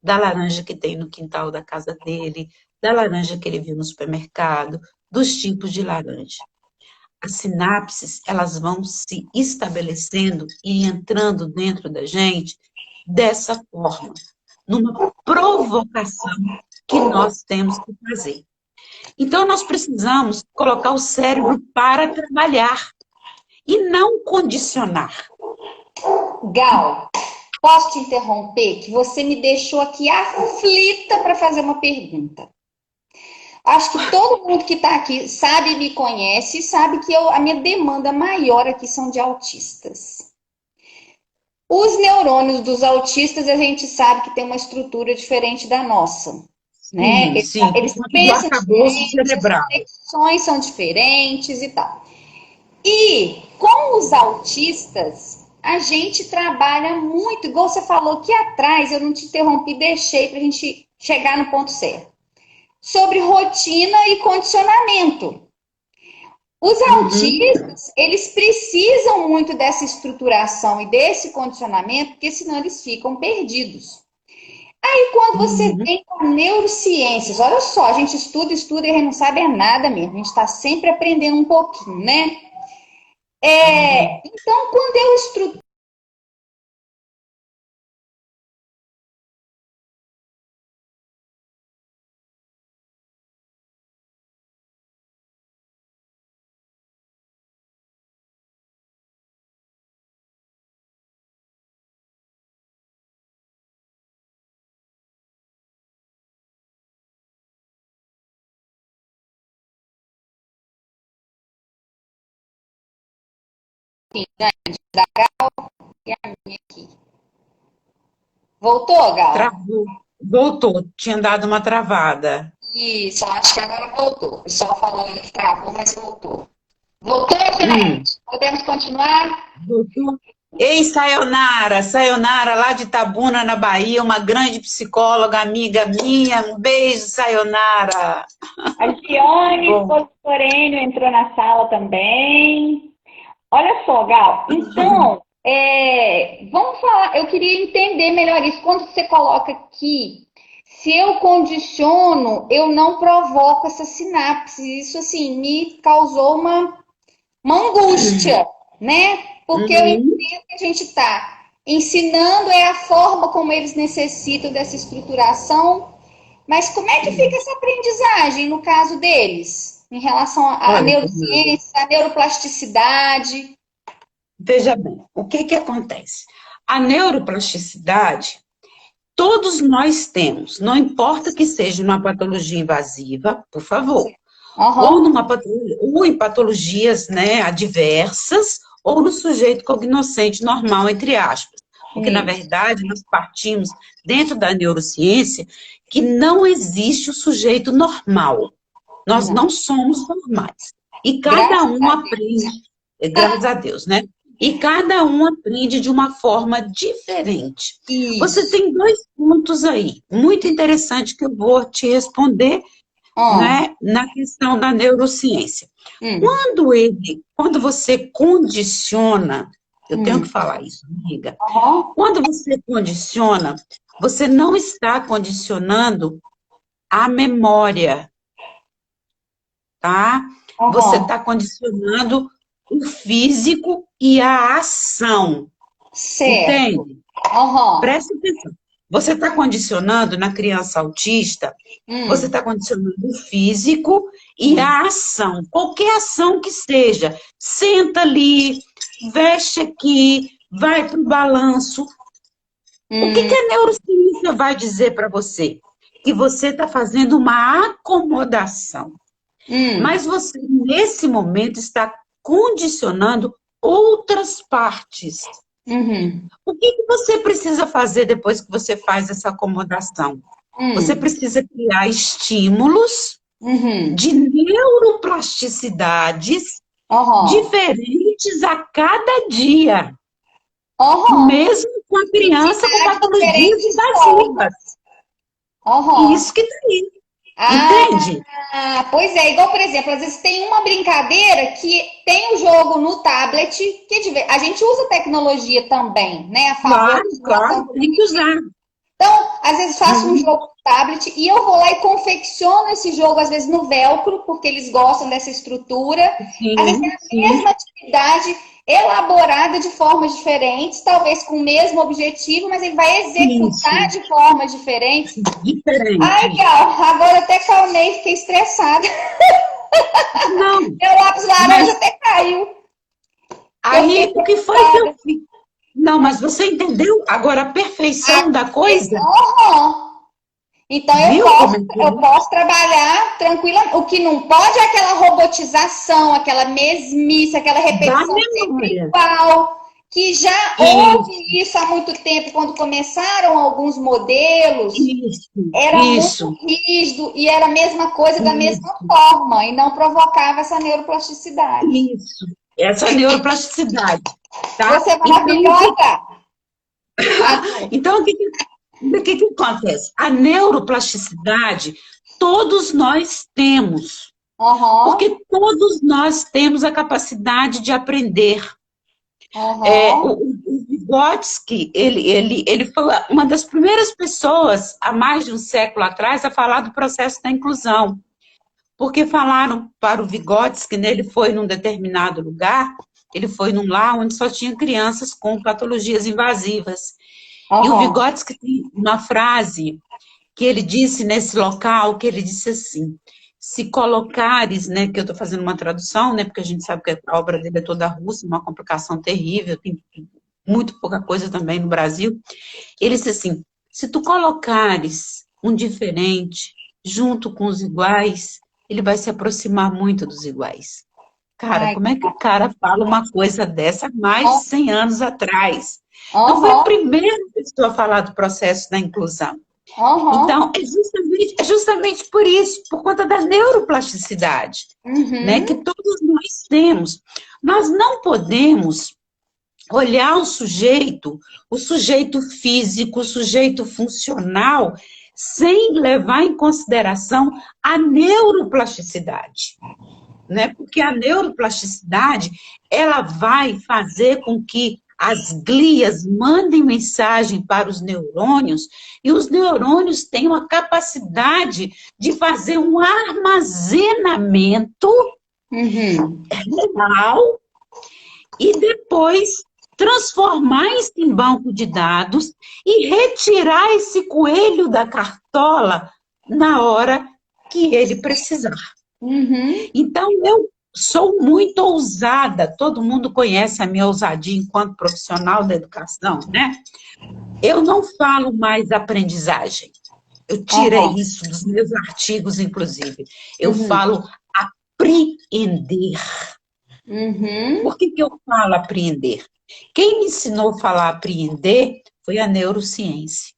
da laranja que tem no quintal da casa dele, da laranja que ele viu no supermercado, dos tipos de laranja. As sinapses, elas vão se estabelecendo e entrando dentro da gente dessa forma, numa provocação que nós temos que fazer. Então, nós precisamos colocar o cérebro para trabalhar e não condicionar. Gal, posso te interromper? Que você me deixou aqui aflita para fazer uma pergunta. Acho que todo mundo que está aqui sabe e me conhece, sabe que a minha demanda maior aqui são de autistas. Os neurônios dos autistas, a gente sabe que tem uma estrutura diferente da nossa, né? Sim, sim, por Eles conta do pensam arcabouço diferente, as cerebral. conexões são diferentes e tal. E com os autistas, a gente trabalha muito, igual você falou aqui atrás, eu não te interrompi, deixei para a gente chegar no ponto certo. Sobre rotina e condicionamento. Os Uhum, autistas, eles precisam muito dessa estruturação e desse condicionamento, porque senão eles ficam perdidos. Aí, quando você uhum. vem com neurociências, olha só, a gente estuda, estuda e a gente não sabe é nada mesmo, a gente está sempre aprendendo um pouquinho, né? Uhum. Então, quando eu estruturo aqui. Voltou, Gal? Travou. Voltou, tinha dado uma travada. Isso, acho que agora voltou. O pessoal falou que travou, mas voltou. Voltou, Hum, gente? Podemos continuar? voltou. Ei, Sayonara, Sayonara, lá de Itabuna, na Bahia, uma grande psicóloga, amiga minha. Um beijo, Sayonara. A Giane Bom, Fosforênio entrou na sala também. Olha só, Gal. Então, vamos falar. Eu queria entender melhor isso. Quando você coloca aqui, se eu condiciono, eu não provoco essa sinapse. Isso, assim, me causou uma angústia, né? Porque eu uhum. entendo que a gente está ensinando é a forma como eles necessitam dessa estruturação, mas como é que fica essa aprendizagem no caso deles, em relação à Olha, Fernanda, neurociência, à neuroplasticidade? veja bem, o que que acontece? A neuroplasticidade, todos nós temos, não importa que seja uma patologia invasiva, por favor, ou Aham. numa ou em patologias, né, adversas, ou no sujeito cognoscente normal, entre aspas. Porque, na Isso. verdade, nós partimos dentro da neurociência que não existe o sujeito normal. Nós Não. não somos normais. E cada Graças um a Deus. aprende, graças a Deus, né? E cada um aprende de uma forma diferente. Você Isso. tem dois pontos aí, muito interessante que eu vou te responder, Ah. né, na questão da neurociência. Hum. Quando você condiciona, eu tenho que Hum. falar isso, amiga. Aham. Quando você condiciona, você não está condicionando a memória, tá? Você Aham. está condicionando o físico e a ação, Certo. entende? Aham. Presta atenção. Você está condicionando na criança autista, você Hum. está condicionando o físico e Hum. a ação, qualquer ação que seja. Senta ali, veste aqui, vai para o balanço. O que Hum. a neurociência vai dizer para você? Que você está fazendo uma acomodação. Hum. Mas você, nesse momento, está condicionando outras partes. Uhum. O que você precisa fazer depois que você faz essa acomodação? Você Hum. precisa criar estímulos Uhum. de neuroplasticidades Aham. diferentes a cada dia, Aham. mesmo com a criança com patologias diferentes invasivas. Uhum. Isso que tá aí. Ah, Entende? pois é, igual, por exemplo, às vezes tem uma brincadeira que tem o jogo no tablet, que a gente usa tecnologia também, né, a favor Claro, da claro, situação. tem que usar. Então, às vezes faço um Uhum. jogo no tablet e eu vou lá e confecciono esse jogo, às vezes no velcro, porque eles gostam dessa estrutura. Às vezes é Sim, a sim, mesma atividade elaborada de formas diferentes, talvez com o mesmo objetivo, mas ele vai executar isso. de formas diferentes. Ai, Diferente. Gal, agora eu até calmei, fiquei estressada. Não, Meu lápis laranja mas até caiu, que eu fiquei aí o que foi que eu preocupada. fiz? Não, mas você entendeu agora a perfeição da coisa? Aham. Então Viu como é que eu é? posso trabalhar tranquila. O que não pode é aquela robotização, aquela mesmice, aquela Da repetição sempre memória. igual, que já houve Isso, isso há muito tempo, quando começaram alguns modelos, isso, era muito isso, rígido e era a mesma coisa da mesma isso, forma e não provocava essa neuroplasticidade. isso. Essa neuroplasticidade, tá? Você Então, maravilhosa! Ah, então o que acontece? A neuroplasticidade, todos nós temos, aham, porque todos nós temos a capacidade de aprender. aham, O Vygotsky, ele foi uma das primeiras pessoas, há mais de um século atrás, a falar do processo da inclusão. Porque falaram para o Vygotsky, né, ele foi num determinado lugar, ele foi num lar onde só tinha crianças com patologias invasivas. E o aham. Vygotsky tem uma frase que ele disse nesse local, que ele disse assim: se colocares, né, que eu estou fazendo uma tradução, né, porque a gente sabe que a obra dele é toda russa, uma complicação terrível, tem muito pouca coisa também no Brasil. Ele disse assim: se tu colocares um diferente junto com os iguais, ele vai se aproximar muito dos iguais. Cara, Ai, como é que o cara fala uma coisa dessa há mais de 100 anos atrás? Então, foi a aham, primeira pessoa a falar do processo da inclusão. aham, Então, é justamente por isso, por conta da neuroplasticidade, né, que uhum, todos nós temos. Nós não podemos olhar o sujeito físico, o sujeito funcional, sem levar em consideração a neuroplasticidade, né? Porque a neuroplasticidade, ela vai fazer com que as glias mandem mensagem para os neurônios e os neurônios tenham a capacidade de fazer um armazenamento uhum. real e depois transformar isso em banco de dados e retirar esse coelho da cartola na hora que ele precisar. Uhum. Então, eu sou muito ousada, todo mundo conhece a minha ousadia enquanto profissional da educação, né? Eu não falo mais aprendizagem, eu tirei Aham. isso dos meus artigos, inclusive. Eu Uhum. falo apreender. Uhum. Por que eu falo apreender? Quem me ensinou a falar apreender foi a neurociência.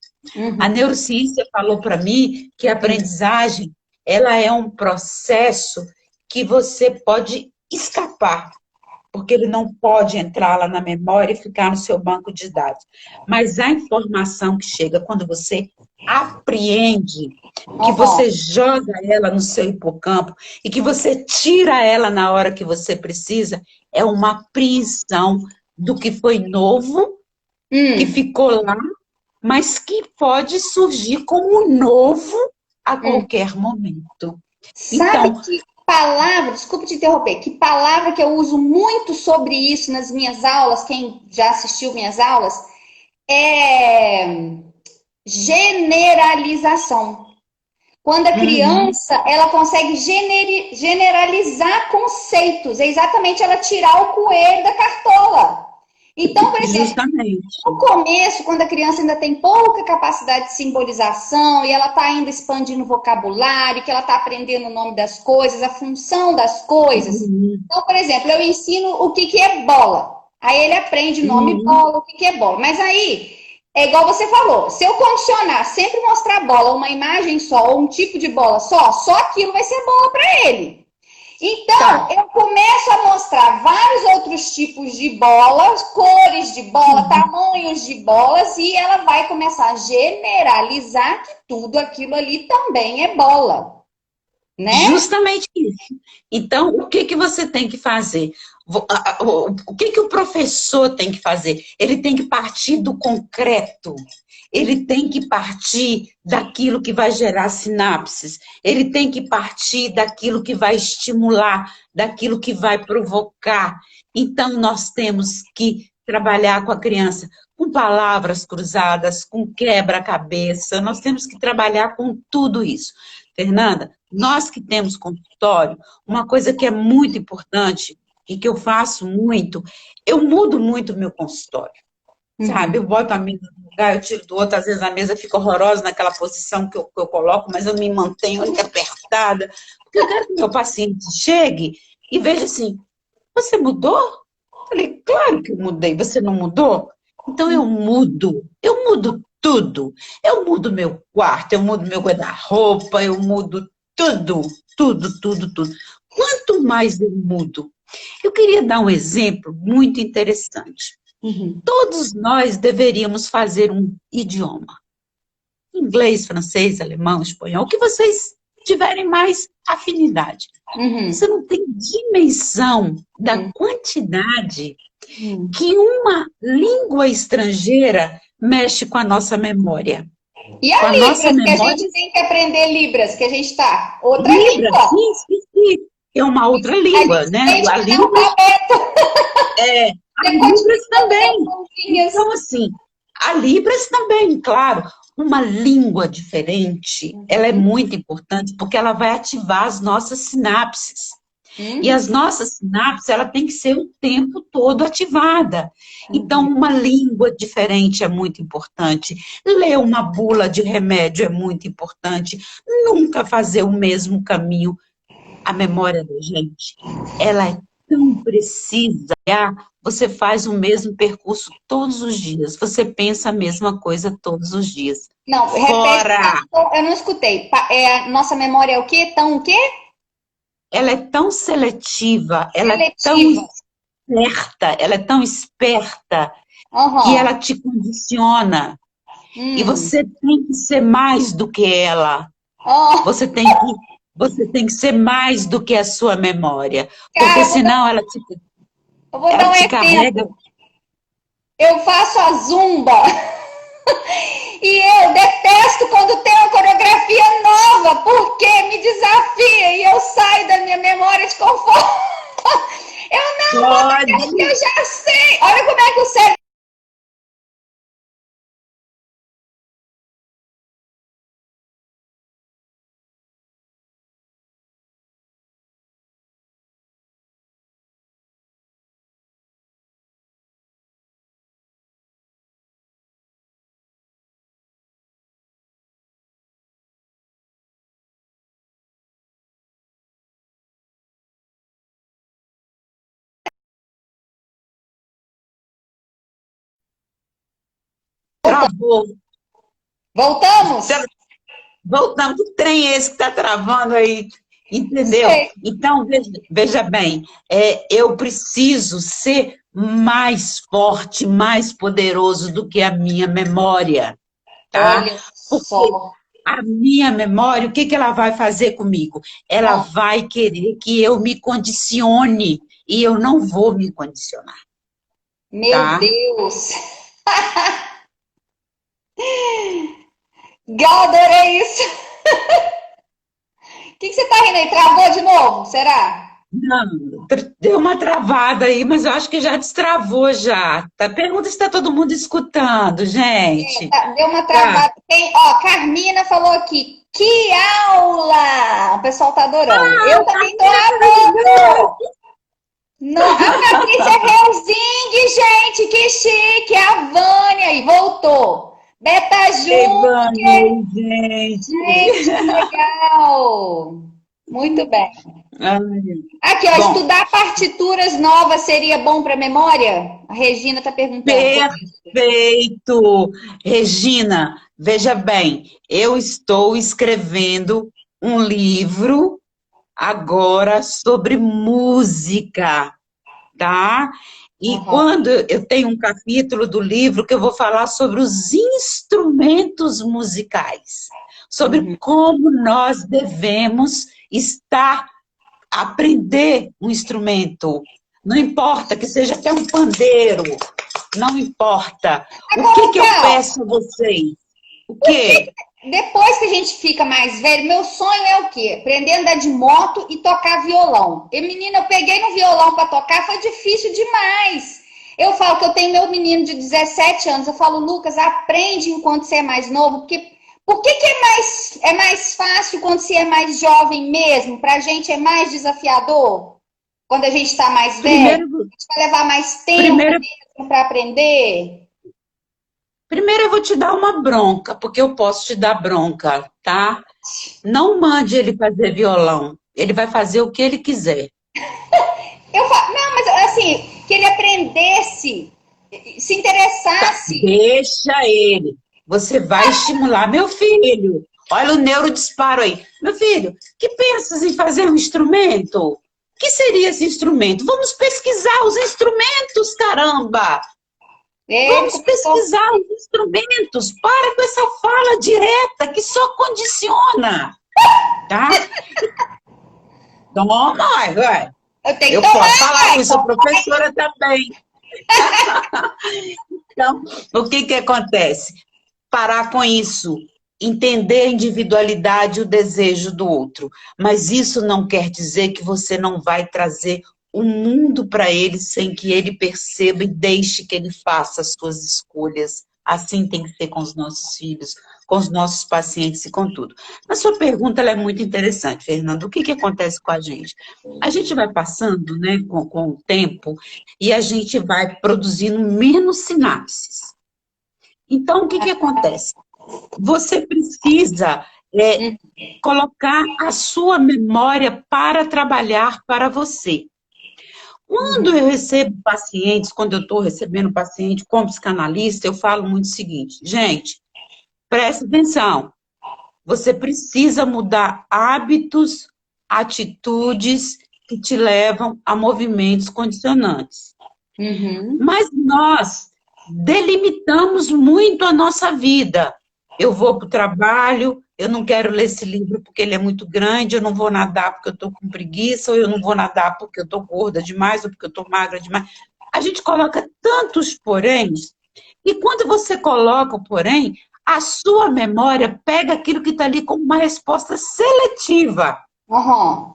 A Uhum. neurociência falou para mim que a aprendizagem ela é um processo que você pode escapar, porque ele não pode entrar lá na memória e ficar no seu banco de dados. Mas a informação que chega quando você apreende, que Aham. você joga ela no seu hipocampo e que você tira ela na hora que você precisa, é uma apreensão do que foi novo, que Hum. ficou lá, mas que pode surgir como novo a Hum. qualquer momento. Sabe Então, que palavra, desculpa te interromper, que palavra que eu uso muito sobre isso nas minhas aulas, quem já assistiu minhas aulas, é generalização. Quando a uhum, criança, ela consegue generalizar conceitos, é exatamente ela tirar o coelho da cartola. Então, por exemplo, justamente. no começo, quando a criança ainda tem pouca capacidade de simbolização e ela está ainda expandindo o vocabulário, que ela está aprendendo o nome das coisas, a função das coisas. Uhum, Então, por exemplo, eu ensino o que, que é bola. Aí ele aprende o nome uhum, bola, o que, que é bola. Mas aí, é igual você falou, se eu condicionar, sempre mostrar bola, uma imagem só, ou um tipo de bola só aquilo vai ser bola para ele. Então, Tá. eu começo a mostrar vários outros tipos de bolas, cores de bola, tamanhos de bolas, e ela vai começar a generalizar que tudo aquilo ali também é bola, né? Justamente isso. Então, o que que você tem que fazer? O que que o professor tem que fazer? Ele tem que partir do concreto. Ele tem que partir daquilo que vai gerar sinapses. Ele tem que partir daquilo que vai estimular, daquilo que vai provocar. Então, nós temos que trabalhar com a criança com palavras cruzadas, com quebra-cabeça. Nós temos que trabalhar com tudo isso. Fernanda, nós que temos consultório, uma coisa que é muito importante e que eu faço muito, eu mudo muito o meu consultório, sabe? Eu boto a mesa no lugar, eu tiro do outro, às vezes a mesa fica horrorosa naquela posição que eu coloco, mas eu me mantenho ali apertada, porque eu quero que o meu paciente chegue e veja assim, você mudou? Eu falei, claro que eu mudei, você não mudou? Então eu mudo tudo. Eu mudo meu quarto, eu mudo meu guarda-roupa, eu mudo tudo, tudo, tudo, tudo. Quanto mais eu mudo, eu queria dar um exemplo muito interessante. Uhum. Todos nós deveríamos fazer um idioma. Inglês, francês, alemão, espanhol, o que vocês tiverem mais afinidade. Uhum. Você não tem dimensão da Uhum. quantidade Uhum. que uma língua estrangeira mexe com a nossa memória. E Com a a nossa Libras, que a memória, gente tem que aprender Libras, que a gente tá. Outra Libras, língua. sim, esqueci. É uma outra A língua, gente né? sente A Libras, analfabeto. a Depois Libras ficando também. nervosinhas. Então, assim, a Libras também, claro. Uma língua diferente, ela é muito importante porque ela vai ativar as nossas sinapses. E Uhum. as nossas sinapses, ela tem que ser o tempo todo ativada. Então, Uhum. uma língua diferente é muito importante. Ler uma bula de remédio é muito importante. Nunca fazer o mesmo caminho. A memória da gente, ela é tão precisa. Você faz o mesmo percurso todos os dias. Você pensa a mesma coisa todos os dias. Não, repete, Fora! eu não escutei. Nossa memória é o quê? Tão o quê? Ela é tão seletiva, ela é tão Seletiva. esperta, ela é tão esperta que Aham. ela te condiciona. E Hum. você tem que ser mais do que ela. Oh, Você tem que, você tem que ser mais do que a sua memória. Porque cara, senão eu vou ela dar um te carrega. exemplo. Eu faço a zumba e eu detesto quando tem uma coreografia nova, porque me desafia e eu saio da minha memória de conforto. Eu não vou daquela que Pode. eu já sei. Olha como é que o cérebro. Travou. Voltamos? Voltando, que trem é esse que está travando aí? Entendeu? Sei. Então, veja bem, eu preciso ser mais forte, mais poderoso do que a minha memória, tá? Olha Porque só. a minha memória, o que que ela vai fazer comigo? Ela Ah, vai querer que eu me condicione e eu não vou me condicionar, meu tá? Deus. Adorei isso. O que você tá rindo aí? Travou de novo? Será? Não, deu uma travada aí, mas eu acho que já destravou já. Tá? Pergunta se está todo mundo escutando, gente. Deu uma Tá. travada. Carmina falou aqui. Que aula! O pessoal tá adorando. Eu também tô Carolina maravilhosa! amando. Não, a Patrícia Reusing, gente, que chique. A Vânia aí, voltou. Beta Júnior, Evane, gente. gente, que legal. Muito bem. Ai, Aqui, ó, bom, estudar partituras novas seria bom para memória? A Regina tá perguntando sobre isso. perfeito. Regina, veja bem, eu estou escrevendo um livro agora sobre música, tá? E Uhum. quando eu tenho um capítulo do livro que eu vou falar sobre os instrumentos musicais, sobre Uhum. como nós devemos estar, aprender um instrumento. Não importa que seja até um pandeiro, não importa. O que Agora, que eu Cal, peço a vocês? O quê? depois que a gente fica mais velho, meu sonho é o quê? Aprender a andar de moto e tocar violão. E, menina, eu peguei no violão para tocar, foi difícil demais. Eu falo que eu tenho meu menino de 17 anos, eu falo, Lucas, aprende enquanto você é mais novo, porque por que é mais fácil quando você é mais jovem mesmo? Pra gente é mais desafiador? Quando a gente está mais velho, Primeiro, a gente vai levar mais tempo primeiro, mesmo para aprender? primeiro eu vou te dar uma bronca, porque eu posso te dar bronca, tá? Não mande ele fazer violão. Ele vai fazer o que ele quiser. Eu falo, não, mas assim, que ele aprendesse, se Tá, interessasse. deixa ele. Você vai estimular. Meu filho, olha o neurodisparo aí. Meu filho, que pensas em fazer um instrumento? O que seria esse instrumento? Vamos pesquisar os instrumentos, caramba! Ele Vamos começou. pesquisar os instrumentos. Para com essa fala direta que só condiciona, tá? Toma, vai. Eu tenho Eu que posso tomar, falar, pai. fui sua professora também. Então, o que que acontece? Parar com isso, entender a individualidade e o desejo do outro. Mas isso não quer dizer que você não vai trazer o mundo para ele sem que ele perceba e deixe que ele faça as suas escolhas. Assim tem que ser com os nossos filhos, com os nossos pacientes e com tudo. Mas sua pergunta ela é muito interessante, Fernando. O que que acontece com a gente? A gente vai passando, né, com o tempo e a gente vai produzindo menos sinapses. Então, o que que acontece? Você precisa colocar a sua memória para trabalhar para você. Quando eu recebo pacientes, quando eu estou recebendo paciente como psicanalista, eu falo muito o seguinte, gente, presta atenção, você precisa mudar hábitos, atitudes que te levam a movimentos condicionantes. Uhum. Mas nós delimitamos muito a nossa vida. Eu vou para o trabalho, eu não quero ler esse livro porque ele é muito grande, eu não vou nadar porque eu estou com preguiça, ou eu não vou nadar porque eu estou gorda demais, ou porque eu estou magra demais. A gente coloca tantos poréns, e quando você coloca o porém, a sua memória pega aquilo que está ali como uma resposta seletiva. Uhum.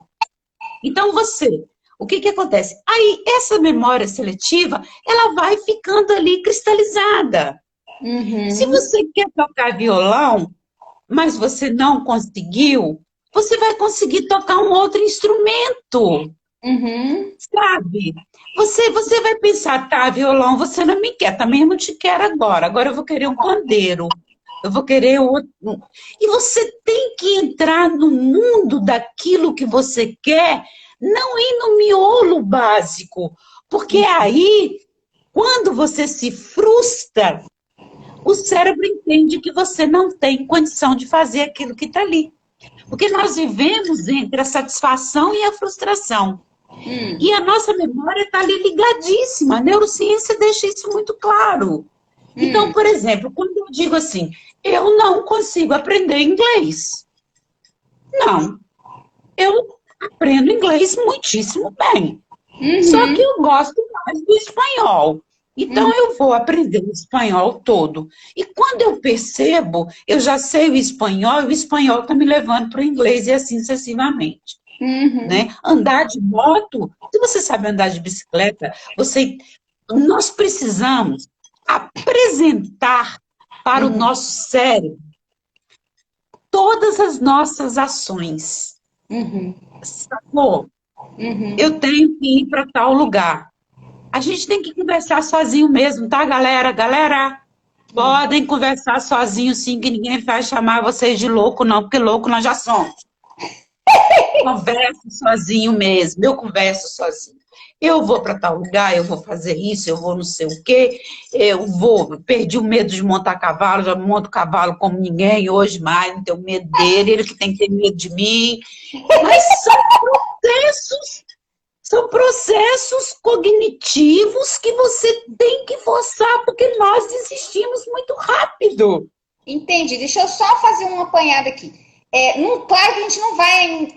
Então, você, o que que acontece? Aí, essa memória seletiva, ela vai ficando ali cristalizada. Se Uhum. você quer tocar violão, mas você não conseguiu, você vai conseguir tocar um outro instrumento, Uhum. sabe? Você vai pensar, tá, violão, você não me quer, também eu não te quero agora, agora eu vou querer um pandeiro, eu vou querer outro. E você tem que entrar no mundo daquilo que você quer, não ir no miolo básico, porque aí, quando você se frustra, o cérebro entende que você não tem condição de fazer aquilo que está ali. Porque nós vivemos entre a satisfação e a frustração. E a nossa memória está ali ligadíssima. A neurociência deixa isso muito claro. Então, por exemplo, quando eu digo assim, eu não consigo aprender inglês. Não, eu aprendo inglês muitíssimo bem. Só que Uhum. eu gosto mais do espanhol. Então, eu vou aprender o espanhol todo. E quando eu percebo, eu já sei o espanhol, e o espanhol está me levando para o inglês e assim sucessivamente. Uhum. Né? Andar de moto, se você sabe andar de bicicleta, nós precisamos apresentar para o Uhum. nosso cérebro todas as nossas ações. Uhum. Sacou? Uhum. Eu tenho que ir para tal lugar. A gente tem que conversar sozinho mesmo, tá, galera? Galera, podem conversar sozinho, sim, que ninguém vai chamar vocês de louco, não, porque louco nós já somos. Converso sozinho mesmo, eu converso sozinho. Eu vou para tal lugar, eu vou fazer isso, eu vou não sei o quê, eu vou, perdi o medo de montar cavalo, já monto cavalo como ninguém hoje mais, não tenho medo dele, ele que tem que ter medo de mim. Mas são são processos cognitivos que você tem que forçar, porque nós desistimos muito rápido. Entendi. Deixa eu só fazer uma apanhada aqui. Claro que a gente não vai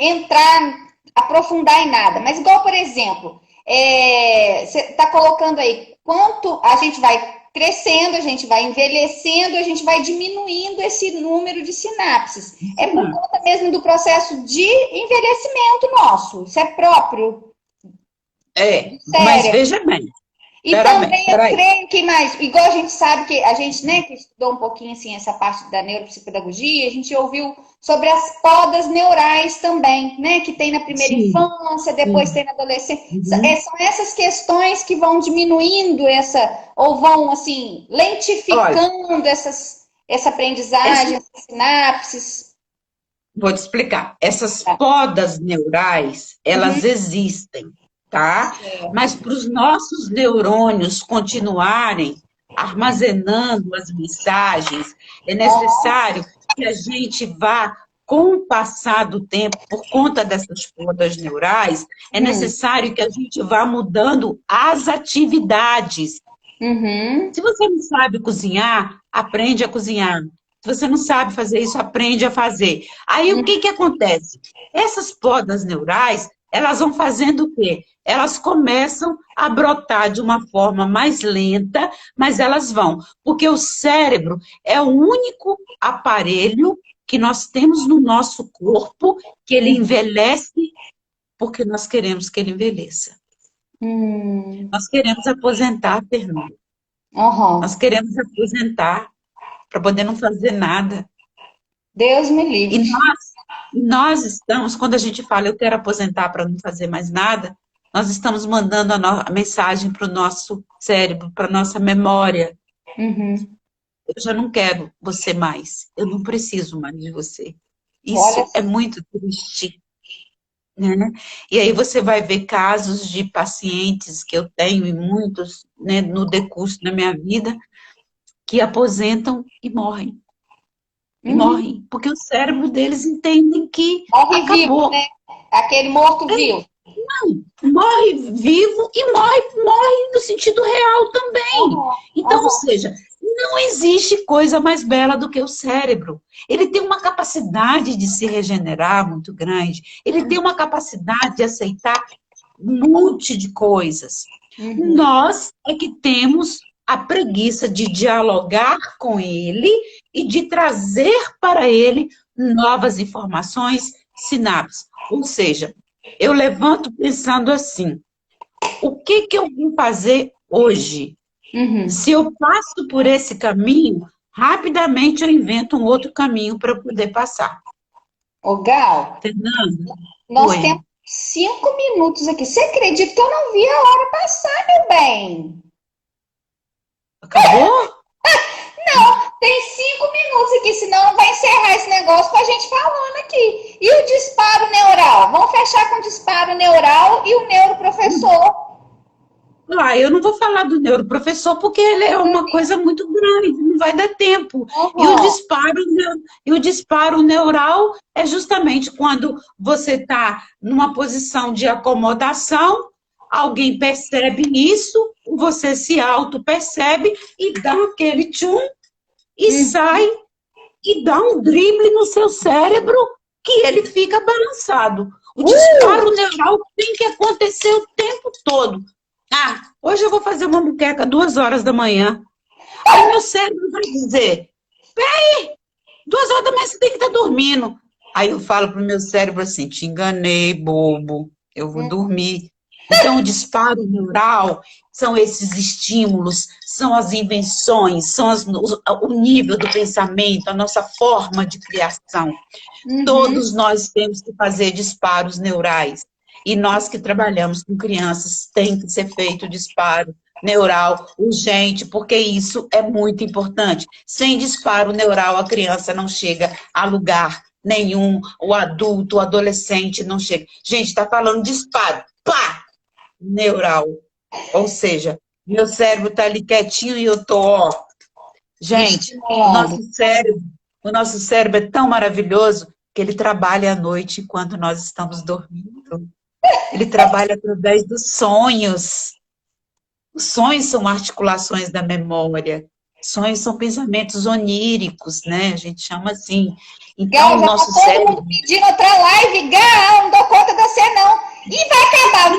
aprofundar em nada, mas igual, por exemplo, você está colocando aí quanto a gente vai crescendo, a gente vai envelhecendo, a gente vai diminuindo esse número de sinapses. É por conta mesmo do processo de envelhecimento nosso. Isso é próprio. Mas veja bem. E também eu creio que mais, igual a gente sabe que a gente, né, que estudou um pouquinho assim essa parte da neuropsicopedagogia, a gente ouviu sobre as podas neurais também, né, que tem na primeira infância, depois tem na adolescência. São essas questões que vão diminuindo ou vão assim lentificando essa aprendizagem, essas sinapses. Vou te explicar. Essas podas neurais, elas existem. Tá? Mas para os nossos neurônios continuarem armazenando as mensagens, é necessário que a gente vá, com o passar do tempo, por conta dessas podas neurais, é necessário que a gente vá mudando as atividades. Se você não sabe cozinhar, aprende a cozinhar. Se você não sabe fazer isso, aprende a fazer. Aí o que acontece? Essas podas neurais, elas vão fazendo o quê? Elas começam a brotar de uma forma mais lenta, mas elas vão. Porque o cérebro é o único aparelho que nós temos no nosso corpo que ele envelhece porque nós queremos que ele envelheça. Nós queremos aposentar a ternura. Nós queremos aposentar para poder não fazer nada. Deus me livre. E nós estamos, quando a gente fala, eu quero aposentar para não fazer mais nada, nós estamos mandando a mensagem para o nosso cérebro, para a nossa memória. Eu já não quero você mais. Eu não preciso mais de você. Isso é muito triste. Né? E aí você vai ver casos de pacientes que eu tenho, e muitos, né, no decurso da minha vida, que aposentam e morrem. E morrem, porque o cérebro deles entendem que morre acabou. Vivo, né? Aquele morto-vivo. Não, morre vivo e morre no sentido real também. Então, ou seja, não existe coisa mais bela do que o cérebro. Ele tem uma capacidade de se regenerar muito grande. Ele tem uma capacidade de aceitar um monte de coisas. Nós é que temos a preguiça de dialogar com ele e de trazer para ele novas informações, sinapses. Ou seja, eu levanto pensando assim, o que eu vim fazer hoje? Se eu passo por esse caminho, rapidamente eu invento um outro caminho para eu poder passar. Ô, Gal, Fernanda, nós temos 5 minutos aqui. Você acredita que eu não vi a hora passar, meu bem? Acabou? Não, tem 5 minutos aqui, senão não vai encerrar esse negócio com a gente falando aqui. E o disparo neural? Vamos fechar com o disparo neural e o neuroprofessor. Eu não vou falar do neuroprofessor porque ele é uma coisa muito grande, não vai dar tempo. E o disparo neural é justamente quando você está numa posição de acomodação, alguém percebe isso, você se auto-percebe e dá aquele tchum e sai e dá um drible no seu cérebro que ele fica balançado. O disparo neural tem que acontecer o tempo todo. Hoje eu vou fazer uma muqueca 2 horas da manhã. Aí meu cérebro vai dizer, peraí, 2 horas da manhã você tem que estar dormindo. Aí eu falo pro meu cérebro assim, te enganei, bobo, eu vou dormir. Então o disparo neural são esses estímulos, são as invenções, são o nível do pensamento, a nossa forma de criação. Todos nós temos que fazer disparos neurais. E nós que trabalhamos com crianças, tem que ser feito disparo neural urgente, porque isso é muito importante. Sem disparo neural, a criança não chega a lugar nenhum, o adulto, o adolescente não chega. Gente, está falando disparo, pá, neural. Ou seja, meu cérebro está ali quietinho e eu tô, ó. Gente, o nosso cérebro é tão maravilhoso que ele trabalha à noite enquanto nós estamos dormindo. Ele trabalha através dos sonhos. Os sonhos são articulações da memória. Sonhos são pensamentos oníricos, né? A gente chama assim. Então, Gal, o já tá nosso todo mundo cérebro pedindo outra live. Gal, não dou conta de você não. E vai acabar.